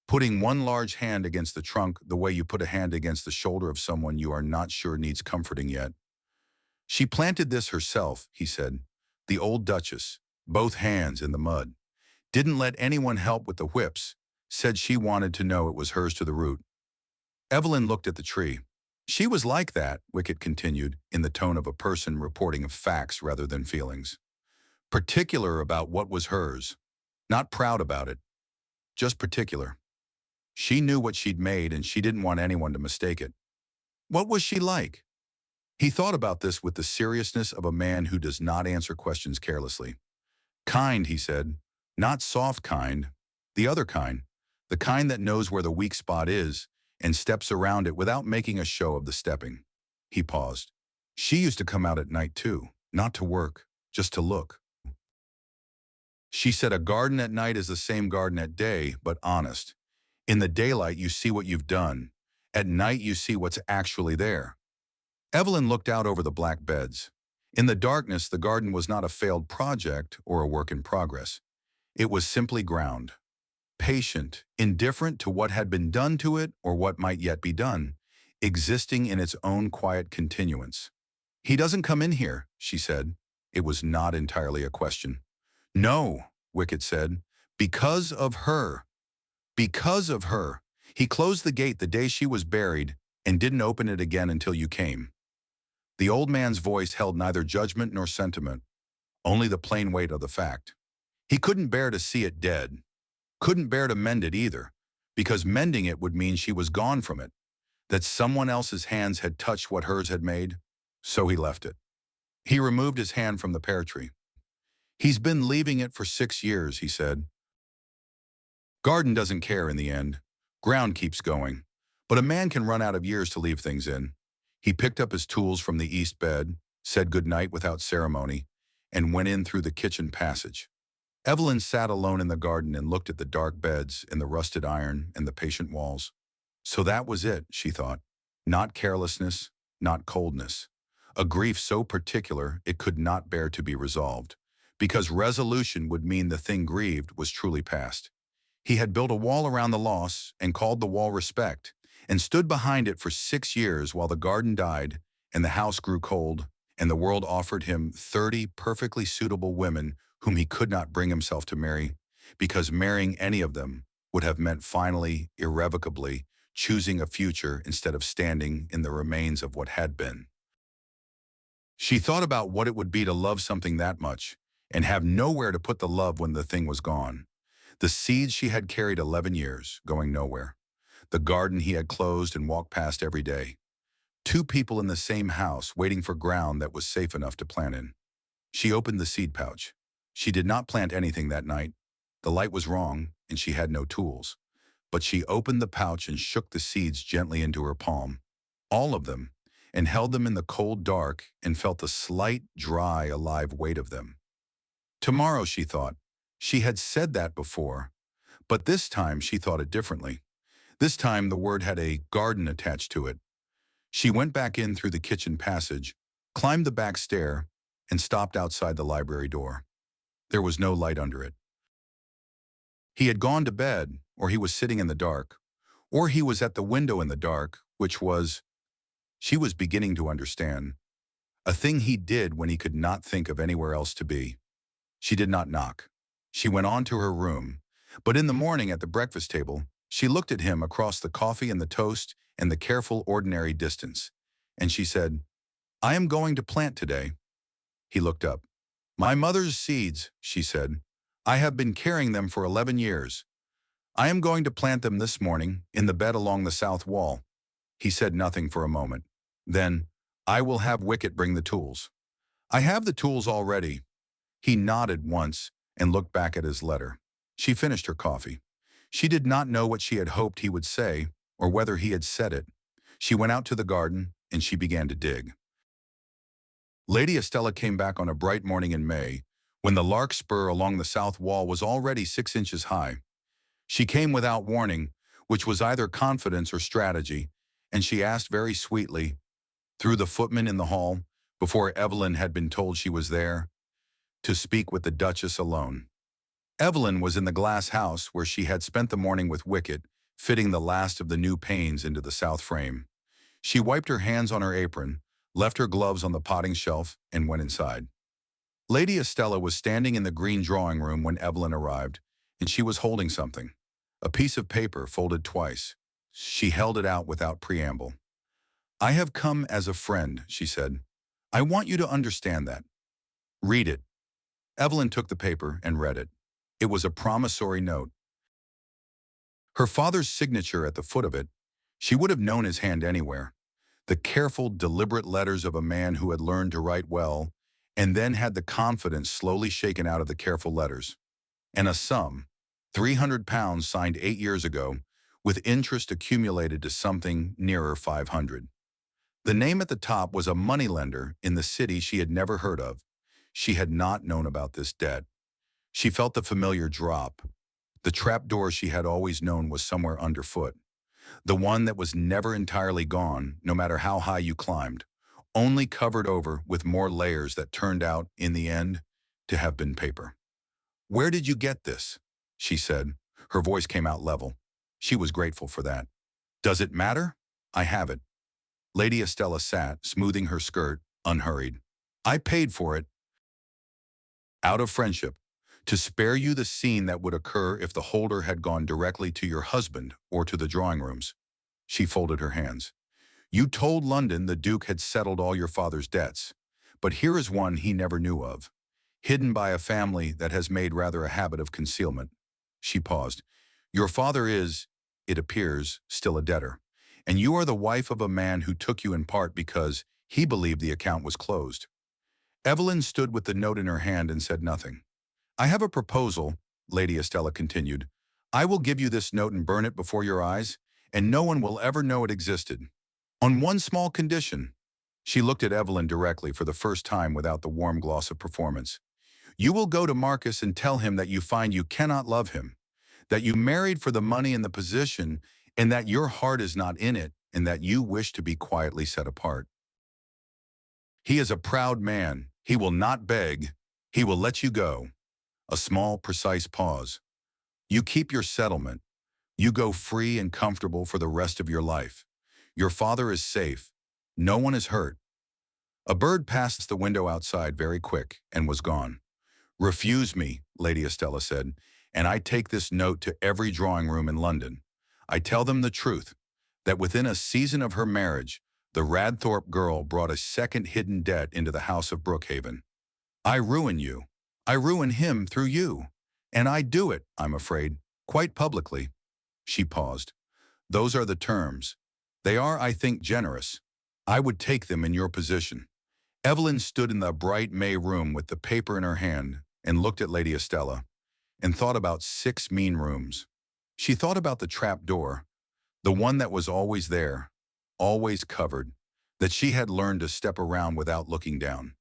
putting one large hand against the trunk the way you put a hand against the shoulder of someone you are not sure needs comforting yet. She planted this herself, he said, the old duchess, both hands in the mud. Didn't let anyone help with the whips, said she wanted to know it was hers to the root. Evelyn looked at the tree. She was like that, Wicket continued, in the tone of a person reporting of facts rather than feelings. Particular about what was hers. Not proud about it. Just particular. She knew what she'd made and she didn't want anyone to mistake it. What was she like? He thought about this with the seriousness of a man who does not answer questions carelessly. Kind, he said. Not soft kind. The other kind. The kind that knows where the weak spot is and steps around it without making a show of the stepping. He paused. She used to come out at night too, not to work, just to look. She said a garden at night is the same garden at day, but honest. In the daylight, you see what you've done. At night, you see what's actually there. Evelyn looked out over the black beds. In the darkness, the garden was not a failed project or a work in progress. It was simply ground. Patient, indifferent to what had been done to it or what might yet be done, existing in its own quiet continuance. He doesn't come in here, she said. It was not entirely a question. No, Wicket said, because of her. Because of her. He closed the gate the day she was buried and didn't open it again until you came. The old man's voice held neither judgment nor sentiment, only the plain weight of the fact. He couldn't bear to see it dead, couldn't bear to mend it either, because mending it would mean she was gone from it, that someone else's hands had touched what hers had made, so he left it. He removed his hand from the pear tree. He's been leaving it for 6 years, he said. Garden doesn't care in the end. Ground keeps going. But a man can run out of years to leave things in. He picked up his tools from the east bed, said goodnight without ceremony, and went in through the kitchen passage. Evelyn sat alone in the garden and looked at the dark beds and the rusted iron and the patient walls. So that was it, she thought. Not carelessness, not coldness. A grief so particular it could not bear to be resolved, because resolution would mean the thing grieved was truly past. He had built a wall around the loss and called the wall respect, and stood behind it for 6 years while the garden died and the house grew cold, and the world offered him 30 perfectly suitable women whom he could not bring himself to marry, because marrying any of them would have meant finally, irrevocably, choosing a future instead of standing in the remains of what had been. She thought about what it would be to love something that much and have nowhere to put the love when the thing was gone. The seeds she had carried 11 years, going nowhere. The garden he had closed and walked past every day. 2 people in the same house waiting for ground that was safe enough to plant in. She opened the seed pouch. She did not plant anything that night. The light was wrong, and she had no tools. But she opened the pouch and shook the seeds gently into her palm. All of them, and held them in the cold dark and felt the slight, dry, alive weight of them. Tomorrow, she thought. She had said that before, but this time she thought it differently. This time the word had a garden attached to it. She went back in through the kitchen passage, climbed the back stair, and stopped outside the library door. There was no light under it. He had gone to bed, or he was sitting in the dark, or he was at the window in the dark, which was, she was beginning to understand, a thing he did when he could not think of anywhere else to be. She did not knock. She went on to her room, but in the morning at the breakfast table, she looked at him across the coffee and the toast and the careful ordinary distance, and she said, "I am going to plant today." He looked up. "My mother's seeds," she said. "I have been carrying them for 11 years. I am going to plant them this morning in the bed along the south wall." He said nothing for a moment. Then, "I will have Wicket bring the tools." "I have the tools already." He nodded once and looked back at his letter. She finished her coffee. She did not know what she had hoped he would say, or whether he had said it. She went out to the garden, and she began to dig. Lady Estella came back on a bright morning in May, when the larkspur along the south wall was already 6 inches high. She came without warning, which was either confidence or strategy, and she asked very sweetly, through the footman in the hall, before Evelyn had been told she was there, to speak with the Duchess alone. Evelyn was in the glass house where she had spent the morning with Wicket, fitting the last of the new panes into the south frame. She wiped her hands on her apron, left her gloves on the potting shelf, and went inside. Lady Estella was standing in the green drawing room when Evelyn arrived, and she was holding something. A piece of paper folded twice. She held it out without preamble. "I have come as a friend," she said. "I want you to understand that. Read it." Evelyn took the paper and read it. It was a promissory note. Her father's signature at the foot of it. She would have known his hand anywhere. The careful, deliberate letters of a man who had learned to write well, and then had the confidence slowly shaken out of the careful letters. And a sum, £300 signed 8 years ago, with interest accumulated to something nearer 500. The name at the top was a moneylender in the city she had never heard of. She had not known about this debt. She felt the familiar drop. The trapdoor she had always known was somewhere underfoot. The one that was never entirely gone, no matter how high you climbed, only covered over with more layers that turned out, in the end, to have been paper. "Where did you get this?" she said. Her voice came out level. She was grateful for that. "Does it matter? I have it." Lady Estella sat, smoothing her skirt, unhurried. "I paid for it, out of friendship, to spare you the scene that would occur if the holder had gone directly to your husband or to the drawing rooms." She folded her hands. You told London the Duke had settled all your father's debts, but here is one he never knew of, hidden by a family that has made rather a habit of concealment. She paused. Your father is, it appears, still a debtor, and you are the wife of a man who took you in part because he believed the account was closed. Evelyn stood with the note in her hand and said nothing. I have a proposal, Lady Estella continued. I will give you this note and burn it before your eyes, and no one will ever know it existed. On one small condition. She looked at Evelyn directly for the first time without the warm gloss of performance. You will go to Marcus and tell him that you find you cannot love him, that you married for the money and the position, and that your heart is not in it, and that you wish to be quietly set apart. He is a proud man. He will not beg. He will let you go. A small, precise pause. You keep your settlement. You go free and comfortable for the rest of your life. Your father is safe. No one is hurt. A bird passed the window outside very quick and was gone. Refuse me, Lady Estella said, and I take this note to every drawing room in London. I tell them the truth, that within a season of her marriage, the Radthorp girl brought a second hidden debt into the house of Brookhaven. I ruin you. I ruin him through you. And I do it, I'm afraid, quite publicly. She paused. Those are the terms. They are, I think, generous. I would take them in your position. Evelyn stood in the bright May room with the paper in her hand and looked at Lady Estella and thought about 6 mean rooms. She thought about the trap door, the one that was always there, always covered, that she had learned to step around without looking down.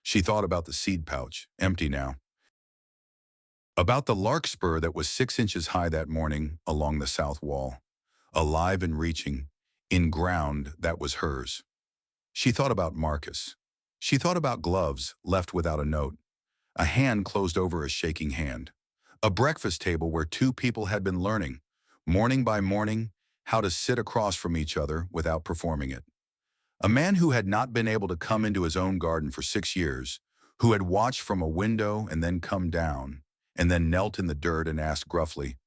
She thought about the seed pouch, empty now. About the larkspur that was 6 inches high that morning along the south wall, alive and reaching, in ground that was hers. She thought about Marcus. She thought about gloves left without a note, a hand closed over a shaking hand, a breakfast table where 2 people had been learning, morning by morning, how to sit across from each other without performing it. A man who had not been able to come into his own garden for 6 years, who had watched from a window and then come down, and then knelt in the dirt and asked gruffly,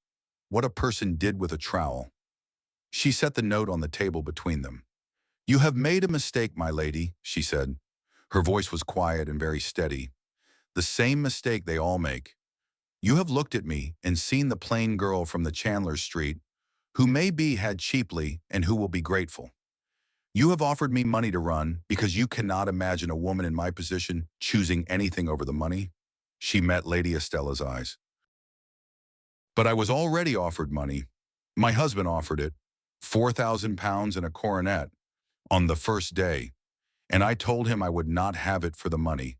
what a person did with a trowel. She set the note on the table between them. You have made a mistake, my lady, she said. Her voice was quiet and very steady. The same mistake they all make. You have looked at me and seen the plain girl from the Chandler's Street, who may be had cheaply and who will be grateful. You have offered me money to run because you cannot imagine a woman in my position choosing anything over the money. She met Lady Estella's eyes. But I was already offered money. My husband offered it, £4,000 and a coronet, on the first day, and I told him I would not have it for the money.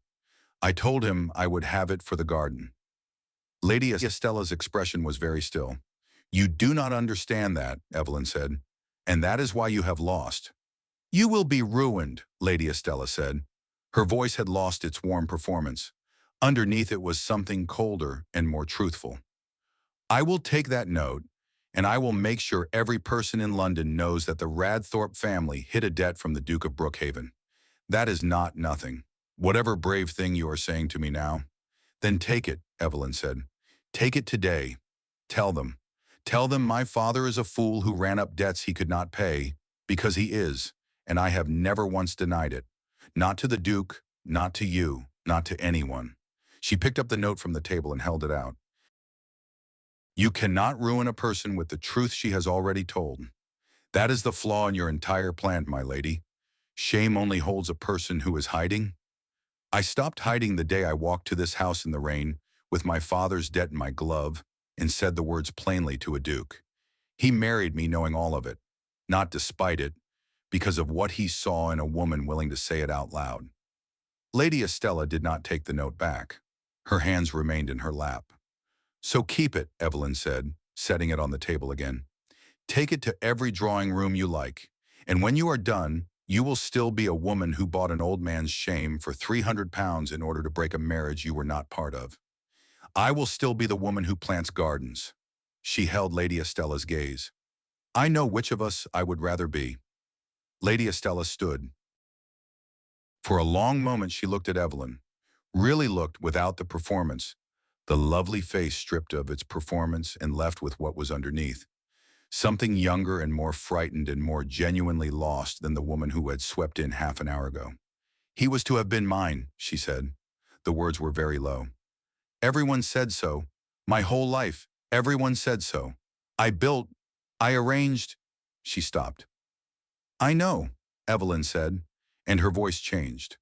I told him I would have it for the garden. Lady Estella's expression was very still. You do not understand that, Evelyn said, and that is why you have lost. You will be ruined, Lady Estella said. Her voice had lost its warm performance. Underneath it was something colder and more truthful. I will take that note, and I will make sure every person in London knows that the Radthorp family hid a debt from the Duke of Brookhaven. That is not nothing. Whatever brave thing you are saying to me now. Then take it, Evelyn said. Take it today. Tell them. Tell them my father is a fool who ran up debts he could not pay, because he is, and I have never once denied it. Not to the Duke, not to you, not to anyone. She picked up the note from the table and held it out. You cannot ruin a person with the truth she has already told. That is the flaw in your entire plan, my lady. Shame only holds a person who is hiding. I stopped hiding the day I walked to this house in the rain with my father's debt in my glove and said the words plainly to a duke. He married me knowing all of it, not despite it, because of what he saw in a woman willing to say it out loud. Lady Estella did not take the note back. Her hands remained in her lap. So keep it, Evelyn said, setting it on the table again. Take it to every drawing room you like, and when you are done, you will still be a woman who bought an old man's shame for £300 in order to break a marriage you were not part of. I will still be the woman who plants gardens. She held Lady Estella's gaze. I know which of us I would rather be. Lady Estella stood. For a long moment she looked at Evelyn, really looked without the performance, the lovely face stripped of its performance and left with what was underneath. something younger and more frightened and more genuinely lost than the woman who had swept in half an hour ago. "He was to have been mine," she said. The words were very low. "Everyone said so. My whole life, everyone said so. I built, I arranged." She stopped. "I know," Evelyn said, and her voice changed.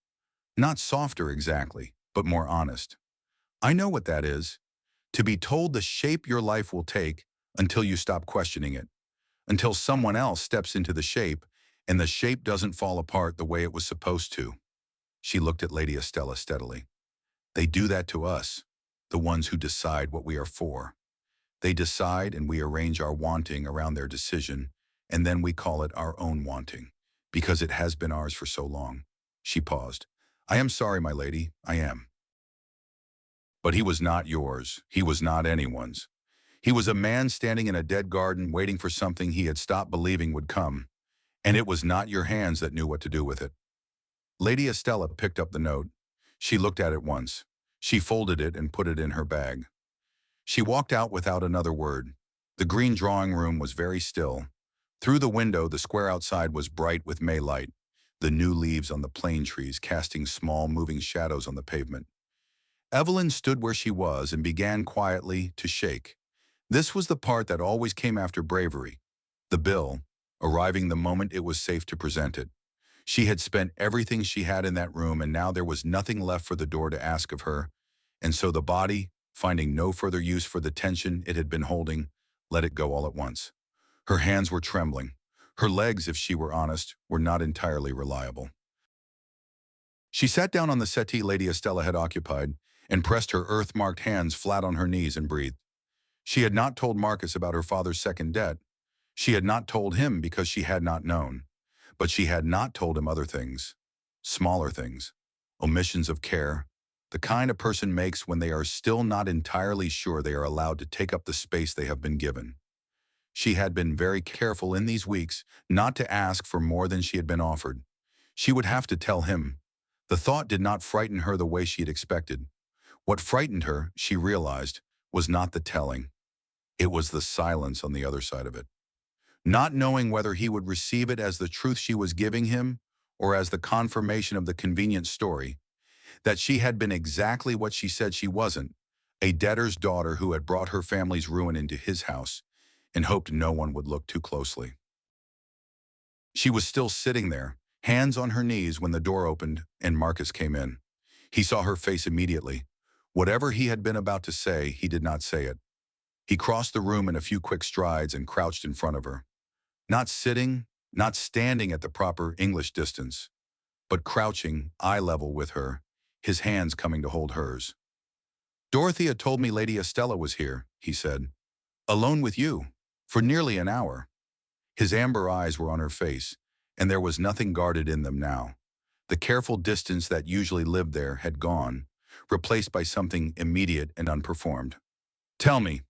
Not softer exactly, but more honest. "I know what that is. To be told the shape your life will take until you stop questioning it, until someone else steps into the shape and the shape doesn't fall apart the way it was supposed to." She looked at Lady Estella steadily. "They do that to us, the ones who decide what we are for. They decide and we arrange our wanting around their decision, and then we call it our own wanting, because it has been ours for so long." She paused. "I am sorry, my lady, I am. But he was not yours. He was not anyone's. He was a man standing in a dead garden waiting for something he had stopped believing would come, and it was not your hands that knew what to do with it." Lady Estella picked up the note. She looked at it once. She folded it and put it in her bag. She walked out without another word. The green drawing room was very still. Through the window, the square outside was bright with May light, the new leaves on the plane trees casting small moving shadows on the pavement. Evelyn stood where she was and began quietly to shake. This was the part that always came after bravery. The bill, arriving the moment it was safe to present it. She had spent everything she had in that room, and now there was nothing left for the door to ask of her, and so the body, finding no further use for the tension it had been holding, let it go all at once. Her hands were trembling. Her legs, if she were honest, were not entirely reliable. She sat down on the settee Lady Estella had occupied and pressed her earth-marked hands flat on her knees and breathed. She had not told Marcus about her father's second debt. She had not told him because she had not known. But she had not told him other things, smaller things, omissions of care, the kind a person makes when they are still not entirely sure they are allowed to take up the space they have been given. She had been very careful in these weeks not to ask for more than she had been offered. She would have to tell him. The thought did not frighten her the way she had expected. What frightened her, she realized, was not the telling. It was the silence on the other side of it. Not knowing whether he would receive it as the truth she was giving him or as the confirmation of the convenient story, that she had been exactly what she said she wasn't, a debtor's daughter who had brought her family's ruin into his house and hoped no one would look too closely. She was still sitting there, hands on her knees, when the door opened and Marcus came in. He saw her face immediately. Whatever he had been about to say, he did not say it. He crossed the room in a few quick strides and crouched in front of her. Not sitting, not standing at the proper English distance, but crouching, eye level with her, his hands coming to hold hers. "Dorothea told me Lady Estella was here," he said. "Alone with you, for nearly an hour." His amber eyes were on her face, and there was nothing guarded in them now. The careful distance that usually lived there had gone, replaced by something immediate and unperformed. "Tell me."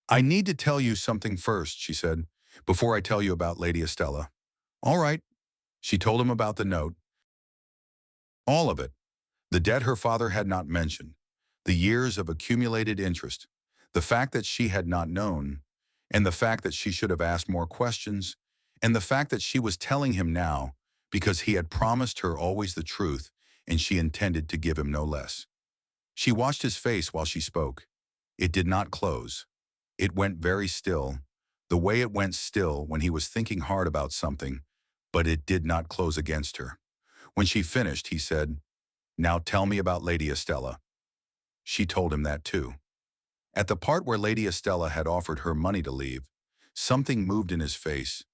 "I need to tell you something first," she said, "before I tell you about Lady Estella." "All right." She told him about the note. All of it. The debt her father had not mentioned, the years of accumulated interest, the fact that she had not known, and the fact that she should have asked more questions, and the fact that she was telling him now because he had promised her always the truth and she intended to give him no less. She watched his face while she spoke. It did not close. It went very still, the way it went still when he was thinking hard about something, but it did not close against her. When she finished, he said, "Now tell me about Lady Estella." She told him that too. At the part where Lady Estella had offered her money to leave, something moved in his face,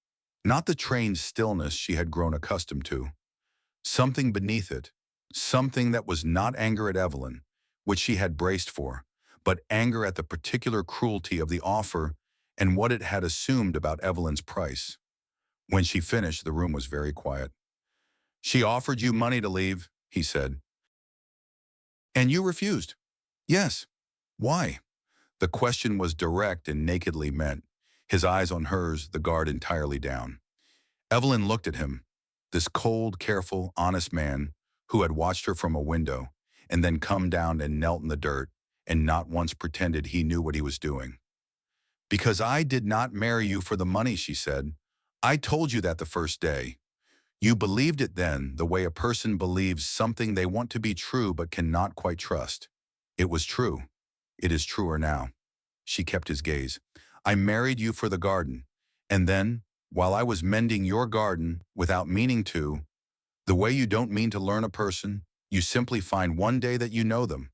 not the trained stillness she had grown accustomed to. Something beneath it, something that was not anger at Evelyn, which she had braced for, but anger at the particular cruelty of the offer and what it had assumed about Evelyn's price. When she finished, the room was very quiet. "She offered you money to leave," he said. "And you refused?" "Yes." "Why?" The question was direct and nakedly meant, his eyes on hers, the guard entirely down. Evelyn looked at him, this cold, careful, honest man who had watched her from a window and then come down and knelt in the dirt and not once pretended he knew what he was doing. Because I did not marry you for the money, she said. I told you that the first day. You believed it then, the way a person believes something they want to be true but cannot quite trust. It was true. It is truer now. She kept his gaze. I married you for the garden. And then, while I was mending your garden without meaning to, the way you don't mean to learn a person, you simply find one day that you know them.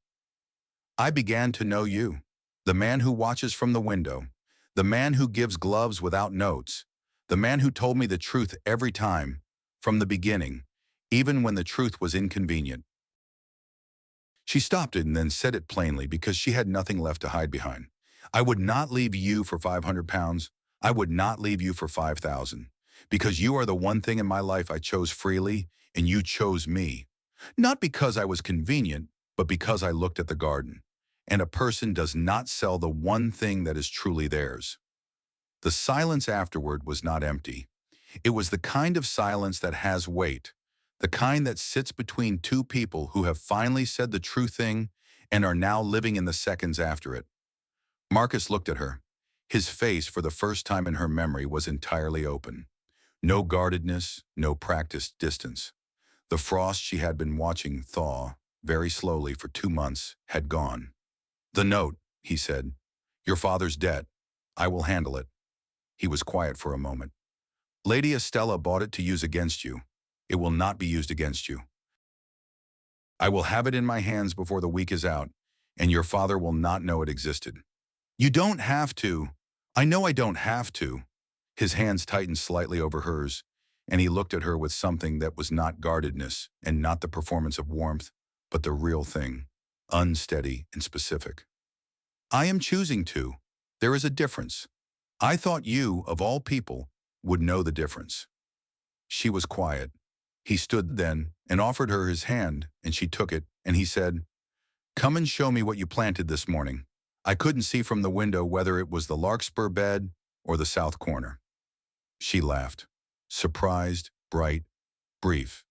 I began to know you. The man who watches from the window. The man who gives gloves without notes. The man who told me the truth every time, from the beginning, even when the truth was inconvenient. She stopped it and then said it plainly because she had nothing left to hide behind. I would not leave you for 500 pounds. I would not leave you for 5,000. Because you are the one thing in my life I chose freely, and you chose me. Not because I was convenient, but because I looked at the garden. And a person does not sell the one thing that is truly theirs. The silence afterward was not empty. It was the kind of silence that has weight, the kind that sits between two people who have finally said the true thing and are now living in the seconds after it. Marcus looked at her. His face, for the first time in her memory, was entirely open. No guardedness, no practiced distance. The frost she had been watching thaw, very slowly for 2 months, had gone. The note, he said. Your father's debt. I will handle it. He was quiet for a moment. Lady Estella bought it to use against you. It will not be used against you. I will have it in my hands before the week is out, and your father will not know it existed. You don't have to. I know I don't have to. His hands tightened slightly over hers, and he looked at her with something that was not guardedness and not the performance of warmth, but the real thing, unsteady and specific. I am choosing to. There is a difference. I thought you, of all people, would know the difference. She was quiet. He stood then and offered her his hand, and she took it, and he said, Come and show me what you planted this morning. I couldn't see from the window whether it was the larkspur bed or the south corner. She laughed, surprised, bright, brief.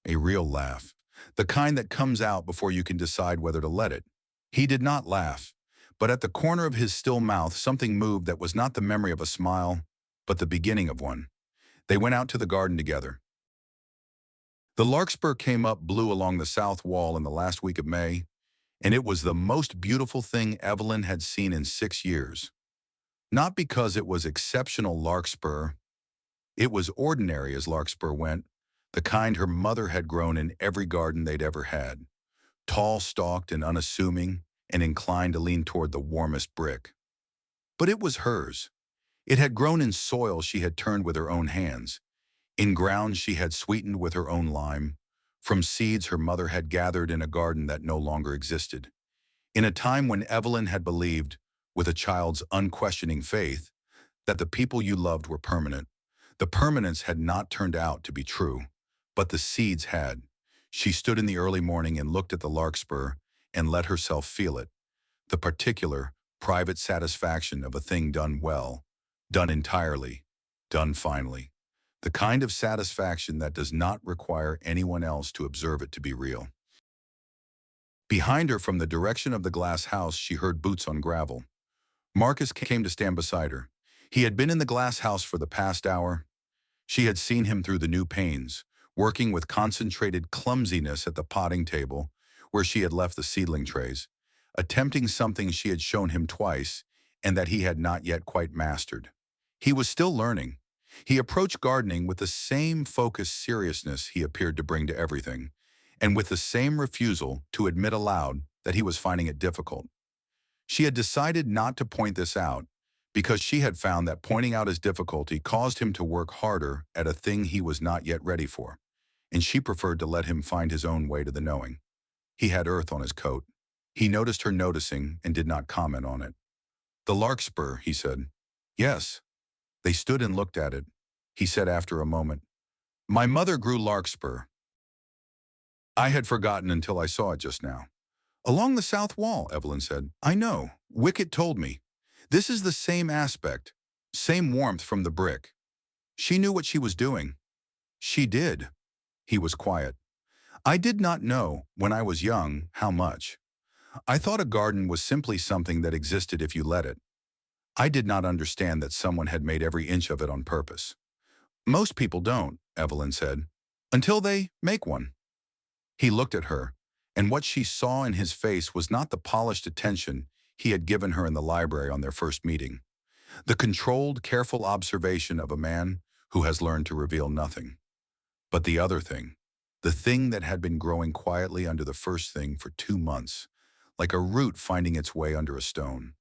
A real laugh, the kind that comes out before you can decide whether to let it. He did not laugh, but at the corner of his still mouth something moved that was not the memory of a smile, but the beginning of one. They went out to the garden together. The larkspur came up blue along the south wall in the last week of May, and it was the most beautiful thing Evelyn had seen in 6 years. Not because it was exceptional larkspur. It was ordinary as larkspur went, the kind her mother had grown in every garden they'd ever had, tall-stalked and unassuming and inclined to lean toward the warmest brick. But it was hers. It had grown in soil she had turned with her own hands, in ground she had sweetened with her own lime, from seeds her mother had gathered in a garden that no longer existed. In a time when Evelyn had believed, with a child's unquestioning faith, that the people you loved were permanent. The permanence had not turned out to be true, but the seeds had. She stood in the early morning and looked at the larkspur and let herself feel it, the particular, private satisfaction of a thing done well, done entirely, done finely. The kind of satisfaction that does not require anyone else to observe it to be real. Behind her, from the direction of the glass house, she heard boots on gravel. Marcus came to stand beside her. He had been in the glass house for the past hour. She had seen him through the new panes, working with concentrated clumsiness at the potting table, where she had left the seedling trays, attempting something she had shown him twice and that he had not yet quite mastered. He was still learning. He approached gardening with the same focused seriousness he appeared to bring to everything, and with the same refusal to admit aloud that he was finding it difficult. She had decided not to point this out, because she had found that pointing out his difficulty caused him to work harder at a thing he was not yet ready for, and she preferred to let him find his own way to the knowing. He had earth on his coat. He noticed her noticing and did not comment on it. The larkspur, he said. Yes. They stood and looked at it. He said after a moment, My mother grew larkspur. I had forgotten until I saw it just now. Along the south wall, Evelyn said. I know. Wicket told me. This is the same aspect, same warmth from the brick. She knew what she was doing. She did. He was quiet. I did not know, when I was young, how much. I thought a garden was simply something that existed if you let it. I did not understand that someone had made every inch of it on purpose. Most people don't, Evelyn said, until they make one. He looked at her, and what she saw in his face was not the polished attention he had given her in the library on their first meeting. The controlled, careful observation of a man who has learned to reveal nothing. But the other thing, the thing that had been growing quietly under the first thing for 2 months, like a root finding its way under a stone.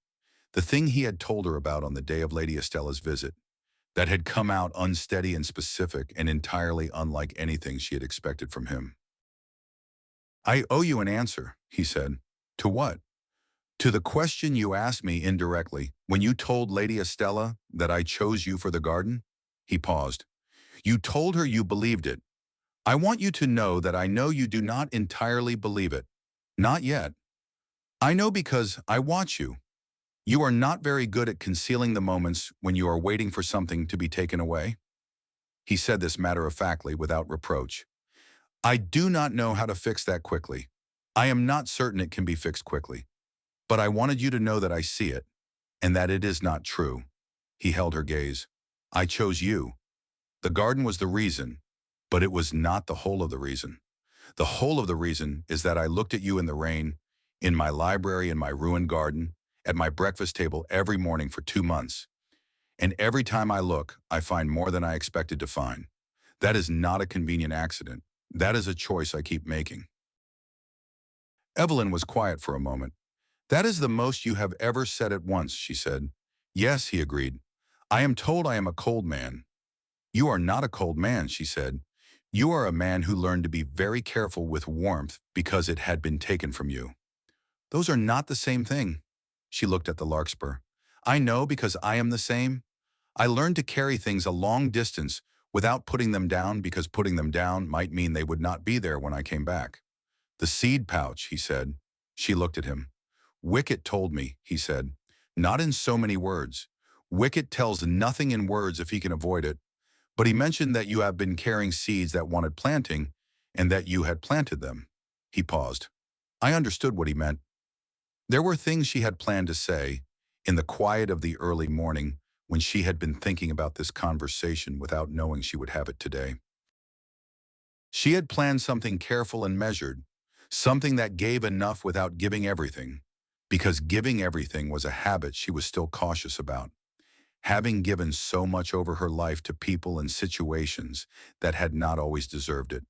The thing he had told her about on the day of Lady Estella's visit, that had come out unsteady and specific and entirely unlike anything she had expected from him. I owe you an answer, he said. To what? To the question you asked me indirectly when you told Lady Estella that I chose you for the garden? He paused. You told her you believed it. I want you to know that I know you do not entirely believe it. Not yet. I know because I watch you. You are not very good at concealing the moments when you are waiting for something to be taken away. He said this matter-of-factly without reproach. I do not know how to fix that quickly. I am not certain it can be fixed quickly. But I wanted you to know that I see it, and that it is not true. He held her gaze. I chose you. The garden was the reason, but it was not the whole of the reason. The whole of the reason is that I looked at you in the rain, in my library, in my ruined garden, at my breakfast table every morning for 2 months. And every time I look, I find more than I expected to find. That is not a convenient accident. That is a choice I keep making. Evelyn was quiet for a moment. That is the most you have ever said at once, she said. Yes, he agreed. I am told I am a cold man. You are not a cold man, she said. You are a man who learned to be very careful with warmth because it had been taken from you. Those are not the same thing. She looked at the larkspur. I know because I am the same. I learned to carry things a long distance without putting them down because putting them down might mean they would not be there when I came back. The seed pouch, he said. She looked at him. Wicket told me, he said. Not in so many words. Wicket tells nothing in words if he can avoid it. But he mentioned that you have been carrying seeds that wanted planting and that you had planted them. He paused. I understood what he meant. There were things she had planned to say in the quiet of the early morning when she had been thinking about this conversation without knowing she would have it today. She had planned something careful and measured, something that gave enough without giving everything, because giving everything was a habit she was still cautious about. Having given so much over her life to people and situations that had not always deserved it.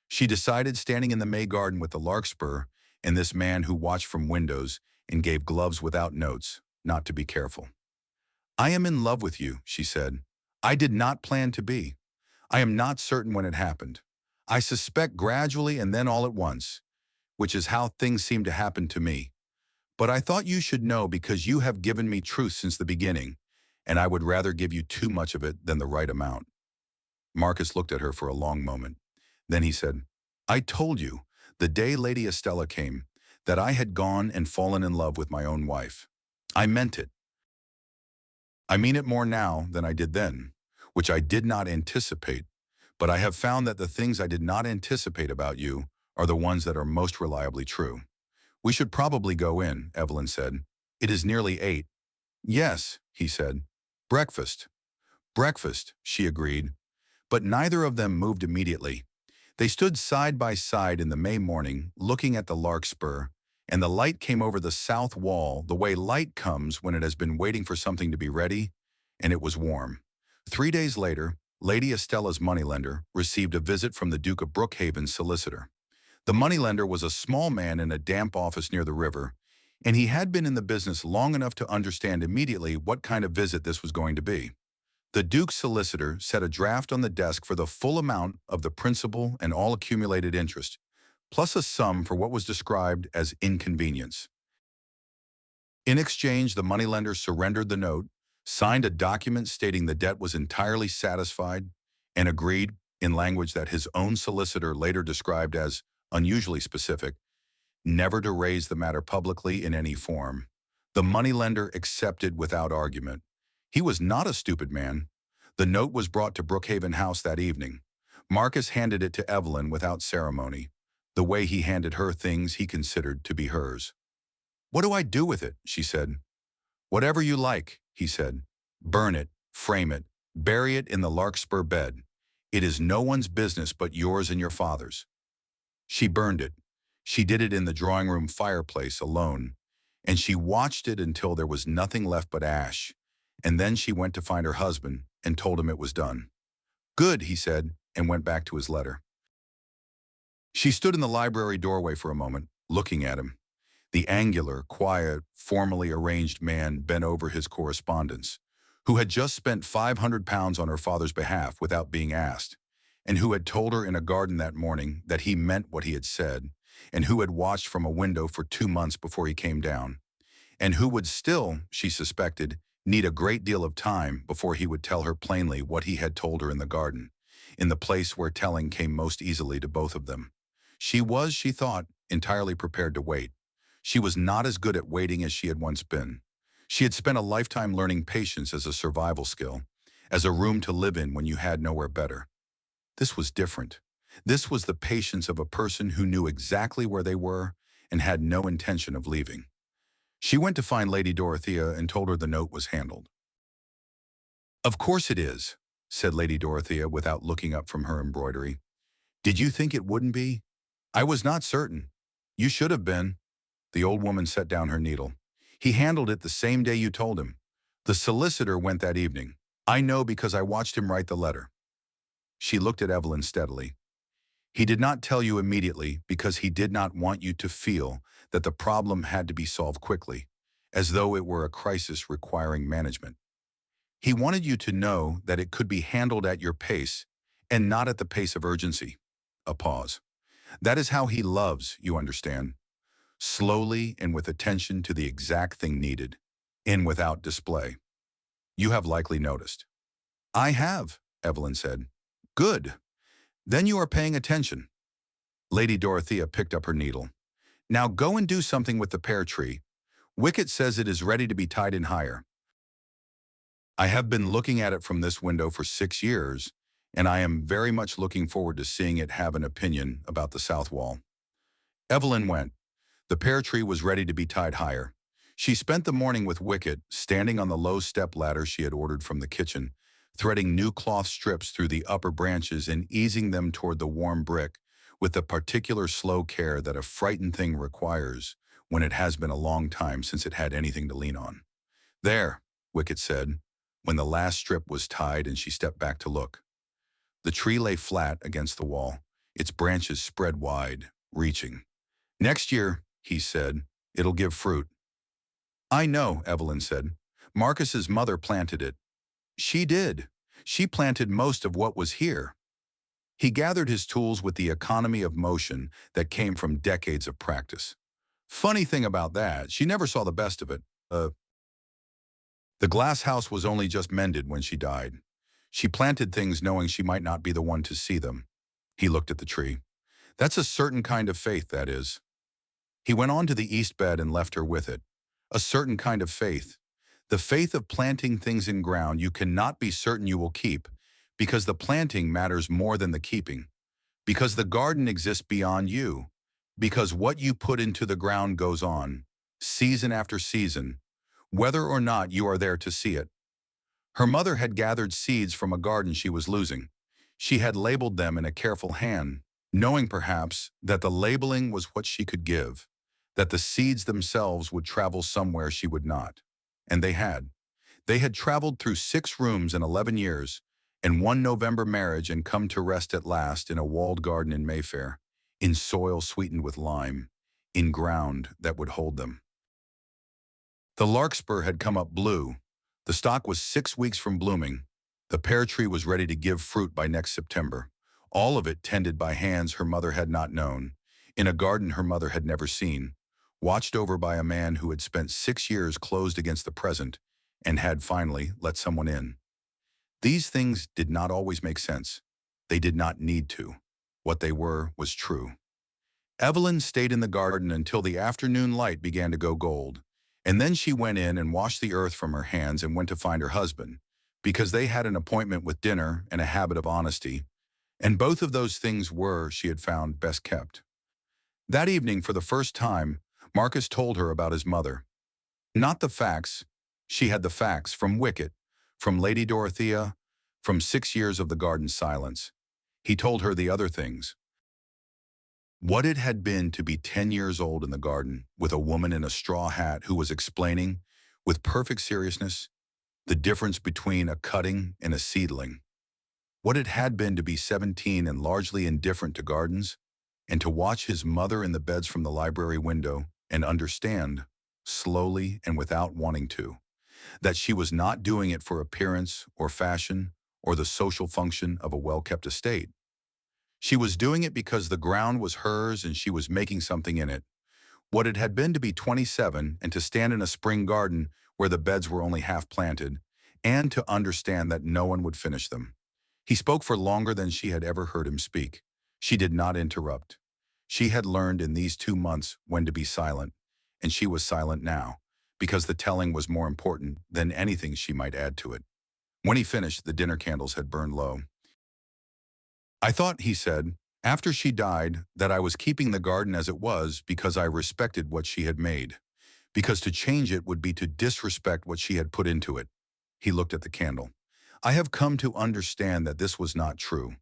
She decided, standing in the May garden with the larkspur and this man who watched from windows and gave gloves without notes, not to be careful. I am in love with you, she said. I did not plan to be. I am not certain when it happened. I suspect gradually and then all at once, which is how things seem to happen to me. But I thought you should know because you have given me truth since the beginning, and I would rather give you too much of it than the right amount. Marcus looked at her for a long moment. Then he said, I told you, the day Lady Estella came, that I had gone and fallen in love with my own wife. I meant it. I mean it more now than I did then, which I did not anticipate, but I have found that the things I did not anticipate about you are the ones that are most reliably true. We should probably go in, Evelyn said. It is nearly 8. Yes, he said. Breakfast. Breakfast, she agreed. But neither of them moved immediately. They stood side by side in the May morning, looking at the larkspur, and the light came over the south wall the way light comes when it has been waiting for something to be ready, and it was warm. 3 days later, Lady Estella's moneylender received a visit from the Duke of Brookhaven's solicitor. The moneylender was a small man in a damp office near the river, and he had been in the business long enough to understand immediately what kind of visit this was going to be. The Duke's solicitor set a draft on the desk for the full amount of the principal and all accumulated interest, plus a sum for what was described as inconvenience. In exchange, the moneylender surrendered the note, signed a document stating the debt was entirely satisfied, and agreed, in language that his own solicitor later described as unusually specific, never to raise the matter publicly in any form. The moneylender accepted without argument. He was not a stupid man. The note was brought to Brookhaven House that evening. Marcus handed it to Evelyn without ceremony, the way he handed her things he considered to be hers. What do I do with it? She said. Whatever you like, he said. Burn it, frame it, bury it in the larkspur bed. It is no one's business but yours and your father's. She burned it. She did it in the drawing room fireplace alone, and she watched it until there was nothing left but ash. And then she went to find her husband and told him it was done. Good, he said, and went back to his letter. She stood in the library doorway for a moment, looking at him. The angular, quiet, formally arranged man bent over his correspondence, who had just spent £500 on her father's behalf without being asked, and who had told her in a garden that morning that he meant what he had said, and who had watched from a window for 2 months before he came down, and who would still, she suspected, need a great deal of time before he would tell her plainly what he had told her in the garden, in the place where telling came most easily to both of them. She was, she thought, entirely prepared to wait. She was not as good at waiting as she had once been. She had spent a lifetime learning patience as a survival skill, as a room to live in when you had nowhere better. This was different. This was the patience of a person who knew exactly where they were and had no intention of leaving. She went to find Lady Dorothea and told her the note was handled. "Of course it is," said Lady Dorothea without looking up from her embroidery. "Did you think it wouldn't be?" "I was not certain." "You should have been." The old woman set down her needle. "He handled it the same day you told him. The solicitor went that evening. I know because I watched him write the letter." She looked at Evelyn steadily. "He did not tell you immediately because he did not want you to feel that the problem had to be solved quickly, as though it were a crisis requiring management. He wanted you to know that it could be handled at your pace and not at the pace of urgency." A pause. "That is how he loves, you understand. Slowly and with attention to the exact thing needed, and without display. You have likely noticed." "I have," Evelyn said. "Good. Then you are paying attention." Lady Dorothea picked up her needle. "Now go and do something with the pear tree. Wicket says it is ready to be tied in higher. I have been looking at it from this window for 6 years, and I am very much looking forward to seeing it have an opinion about the south wall." Evelyn went. The pear tree was ready to be tied higher. She spent the morning with Wicket, standing on the low step ladder she had ordered from the kitchen, threading new cloth strips through the upper branches and easing them toward the warm brick with the particular slow care that a frightened thing requires when it has been a long time since it had anything to lean on. "There," Wicket said, when the last strip was tied and she stepped back to look. The tree lay flat against the wall, its branches spread wide, reaching. "Next year," he said, "it'll give fruit." "I know," Evelyn said. "Marcus's mother planted it." "She did. She planted most of what was here." He gathered his tools with the economy of motion that came from decades of practice. "Funny thing about that, she never saw the best of it. The glass house was only just mended when she died. She planted things knowing she might not be the one to see them." He looked at the tree. "That's a certain kind of faith, that is." He went on to the east bed and left her with it. A certain kind of faith. The faith of planting things in ground you cannot be certain you will keep, because the planting matters more than the keeping, because the garden exists beyond you, because what you put into the ground goes on, season after season, whether or not you are there to see it. Her mother had gathered seeds from a garden she was losing. She had labeled them in a careful hand, knowing perhaps that the labeling was what she could give, that the seeds themselves would travel somewhere she would not. And they had. They had traveled through 6 rooms in 11 years, and 1 November marriage, and come to rest at last in a walled garden in Mayfair, in soil sweetened with lime, in ground that would hold them. The larkspur had come up blue. The stock was 6 weeks from blooming. The pear tree was ready to give fruit by next September. All of it tended by hands her mother had not known, in a garden her mother had never seen, watched over by a man who had spent 6 years closed against the present and had finally let someone in. These things did not always make sense. They did not need to. What they were was true. Evelyn stayed in the garden until the afternoon light began to go gold, and then she went in and washed the earth from her hands and went to find her husband, because they had an appointment with dinner and a habit of honesty, and both of those things were, she had found, best kept. That evening, for the first time, Marcus told her about his mother. Not the facts, She had the facts from Wicket, from Lady Dorothea, from 6 years of the garden's silence. He told her the other things. What it had been to be 10 years old in the garden with a woman in a straw hat who was explaining, with perfect seriousness, the difference between a cutting and a seedling. What it had been to be 17 and largely indifferent to gardens, and to watch his mother in the beds from the library window and understand, slowly and without wanting to, that she was not doing it for appearance or fashion or the social function of a well-kept estate. She was doing it because the ground was hers and she was making something in it. What it had been to be 27 and to stand in a spring garden where the beds were only half planted, and to understand that no one would finish them. He spoke for longer than she had ever heard him speak. She did not interrupt. She had learned in these 2 months when to be silent, and she was silent now, because the telling was more important than anything she might add to it. When he finished, the dinner candles had burned low. I thought, he said, after she died, that I was keeping the garden as it was because I respected what she had made, because to change it would be to disrespect what she had put into it. He looked at the candle. I have come to understand that this was not true.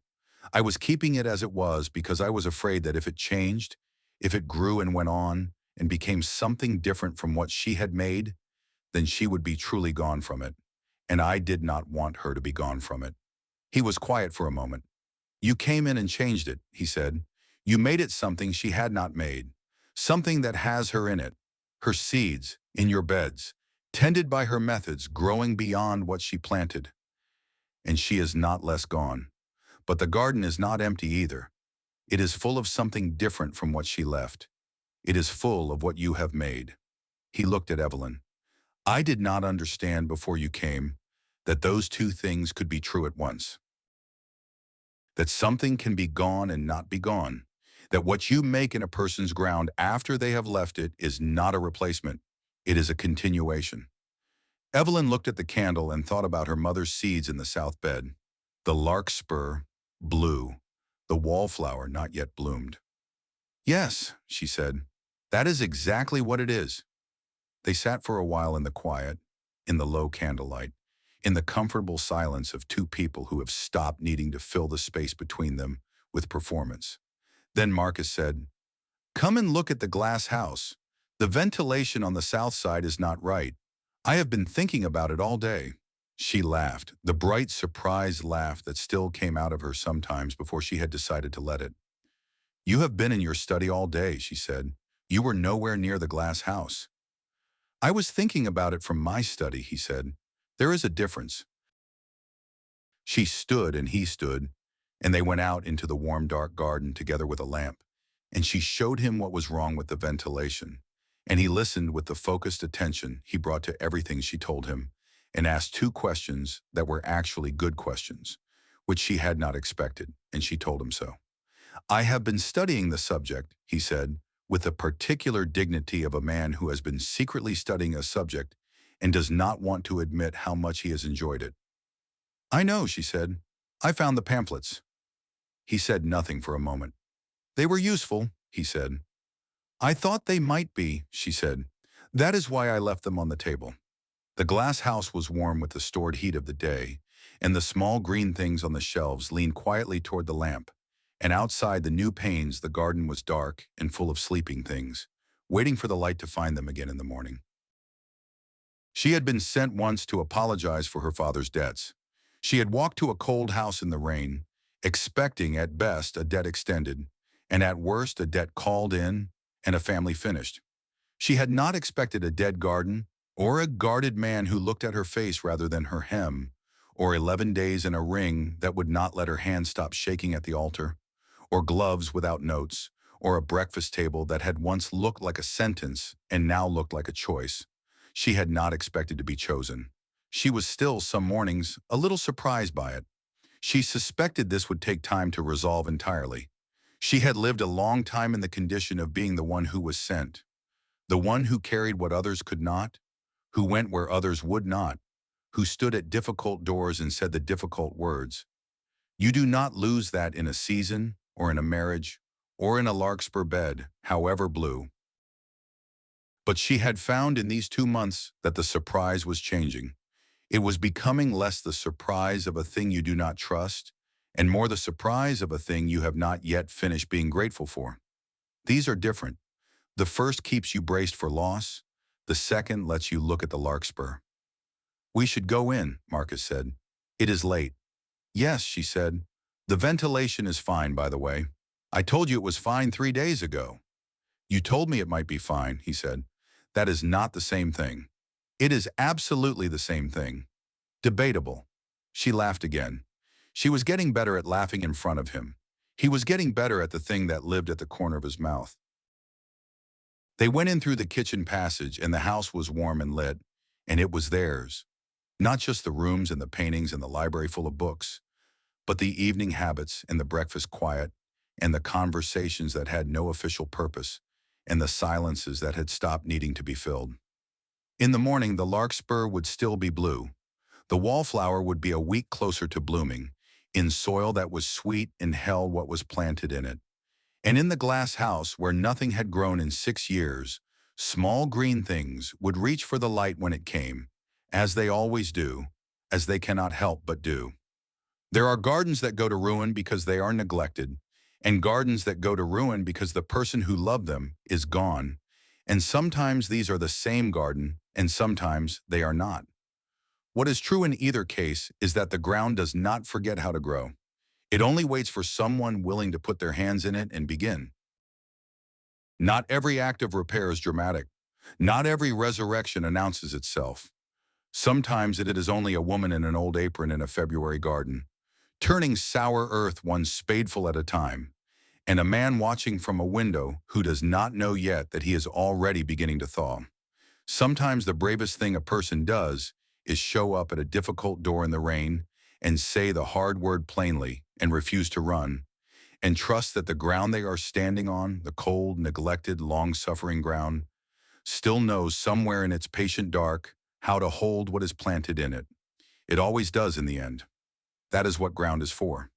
I was keeping it as it was because I was afraid that if it changed, if it grew and went on and became something different from what she had made, then she would be truly gone from it. And I did not want her to be gone from it. He was quiet for a moment. You came in and changed it, he said. You made it something she had not made, something that has her in it, her seeds, in your beds, tended by her methods, growing beyond what she planted. And she is not less gone. But the garden is not empty either. It is full of something different from what she left. It is full of what you have made. He looked at Evelyn. I did not understand before you came that those two things could be true at once. That something can be gone and not be gone. That what you make in a person's ground after they have left it is not a replacement. It is a continuation. Evelyn looked at the candle and thought about her mother's seeds in the south bed. The larkspur, blue. The wallflower not yet bloomed. Yes, she said, that is exactly what it is. They sat for a while in the quiet, in the low candlelight, in the comfortable silence of two people who have stopped needing to fill the space between them with performance. Then Marcus said, come and look at the glass house. The ventilation on the south side is not right. I have been thinking about it all day. She laughed, the bright, surprised laugh that still came out of her sometimes before she had decided to let it. You have been in your study all day, she said. You were nowhere near the glass house. I was thinking about it from my study, he said. There is a difference. She stood and he stood, and they went out into the warm, dark garden together with a lamp, and she showed him what was wrong with the ventilation, and he listened with the focused attention he brought to everything she told him, and asked two questions that were actually good questions, which she had not expected, and she told him so. I have been studying the subject, he said, with the particular dignity of a man who has been secretly studying a subject and does not want to admit how much he has enjoyed it. I know, she said. I found the pamphlets. He said nothing for a moment. They were useful, he said. I thought they might be, she said. That is why I left them on the table. The glass house was warm with the stored heat of the day, and the small green things on the shelves leaned quietly toward the lamp, and outside the new panes the garden was dark and full of sleeping things, waiting for the light to find them again in the morning. She had been sent once to apologize for her father's debts. She had walked to a cold house in the rain, expecting at best a debt extended, and at worst a debt called in and a family finished. She had not expected a dead garden, or a guarded man who looked at her face rather than her hem, or 11 days in a ring that would not let her hand stop shaking at the altar, or gloves without notes, or a breakfast table that had once looked like a sentence and now looked like a choice. She had not expected to be chosen. She was still, some mornings, a little surprised by it. She suspected this would take time to resolve entirely. She had lived a long time in the condition of being the one who was sent, the one who carried what others could not, who went where others would not, who stood at difficult doors and said the difficult words. You do not lose that in a season, or in a marriage, or in a larkspur bed, however blue. But she had found in these 2 months that the surprise was changing. It was becoming less the surprise of a thing you do not trust, and more the surprise of a thing you have not yet finished being grateful for. These are different. The first keeps you braced for loss. The second lets you look at the larkspur. "We should go in," Marcus said. "It is late." "Yes," she said. "The ventilation is fine, by the way. I told you it was fine 3 days ago." "You told me it might be fine," he said. "That is not the same thing." "It is absolutely the same thing." "Debatable." She laughed again. She was getting better at laughing in front of him. He was getting better at the thing that lived at the corner of his mouth. They went in through the kitchen passage, and the house was warm and lit, and it was theirs. Not just the rooms and the paintings and the library full of books, but the evening habits and the breakfast quiet and the conversations that had no official purpose and the silences that had stopped needing to be filled. In the morning, the larkspur would still be blue. The wallflower would be a week closer to blooming, in soil that was sweet and held what was planted in it. And in the glass house, where nothing had grown in 6 years, small green things would reach for the light when it came, as they always do, as they cannot help but do. There are gardens that go to ruin because they are neglected, and gardens that go to ruin because the person who loved them is gone. And sometimes these are the same garden, and sometimes they are not. What is true in either case is that the ground does not forget how to grow. It only waits for someone willing to put their hands in it and begin. Not every act of repair is dramatic. Not every resurrection announces itself. Sometimes it is only a woman in an old apron in a February garden, turning sour earth one spadeful at a time, and a man watching from a window who does not know yet that he is already beginning to thaw. Sometimes the bravest thing a person does is show up at a difficult door in the rain and say the hard word plainly and refuse to run, and trust that the ground they are standing on, the cold, neglected, long-suffering ground, still knows somewhere in its patient dark how to hold what is planted in it. It always does in the end. That is what ground is for.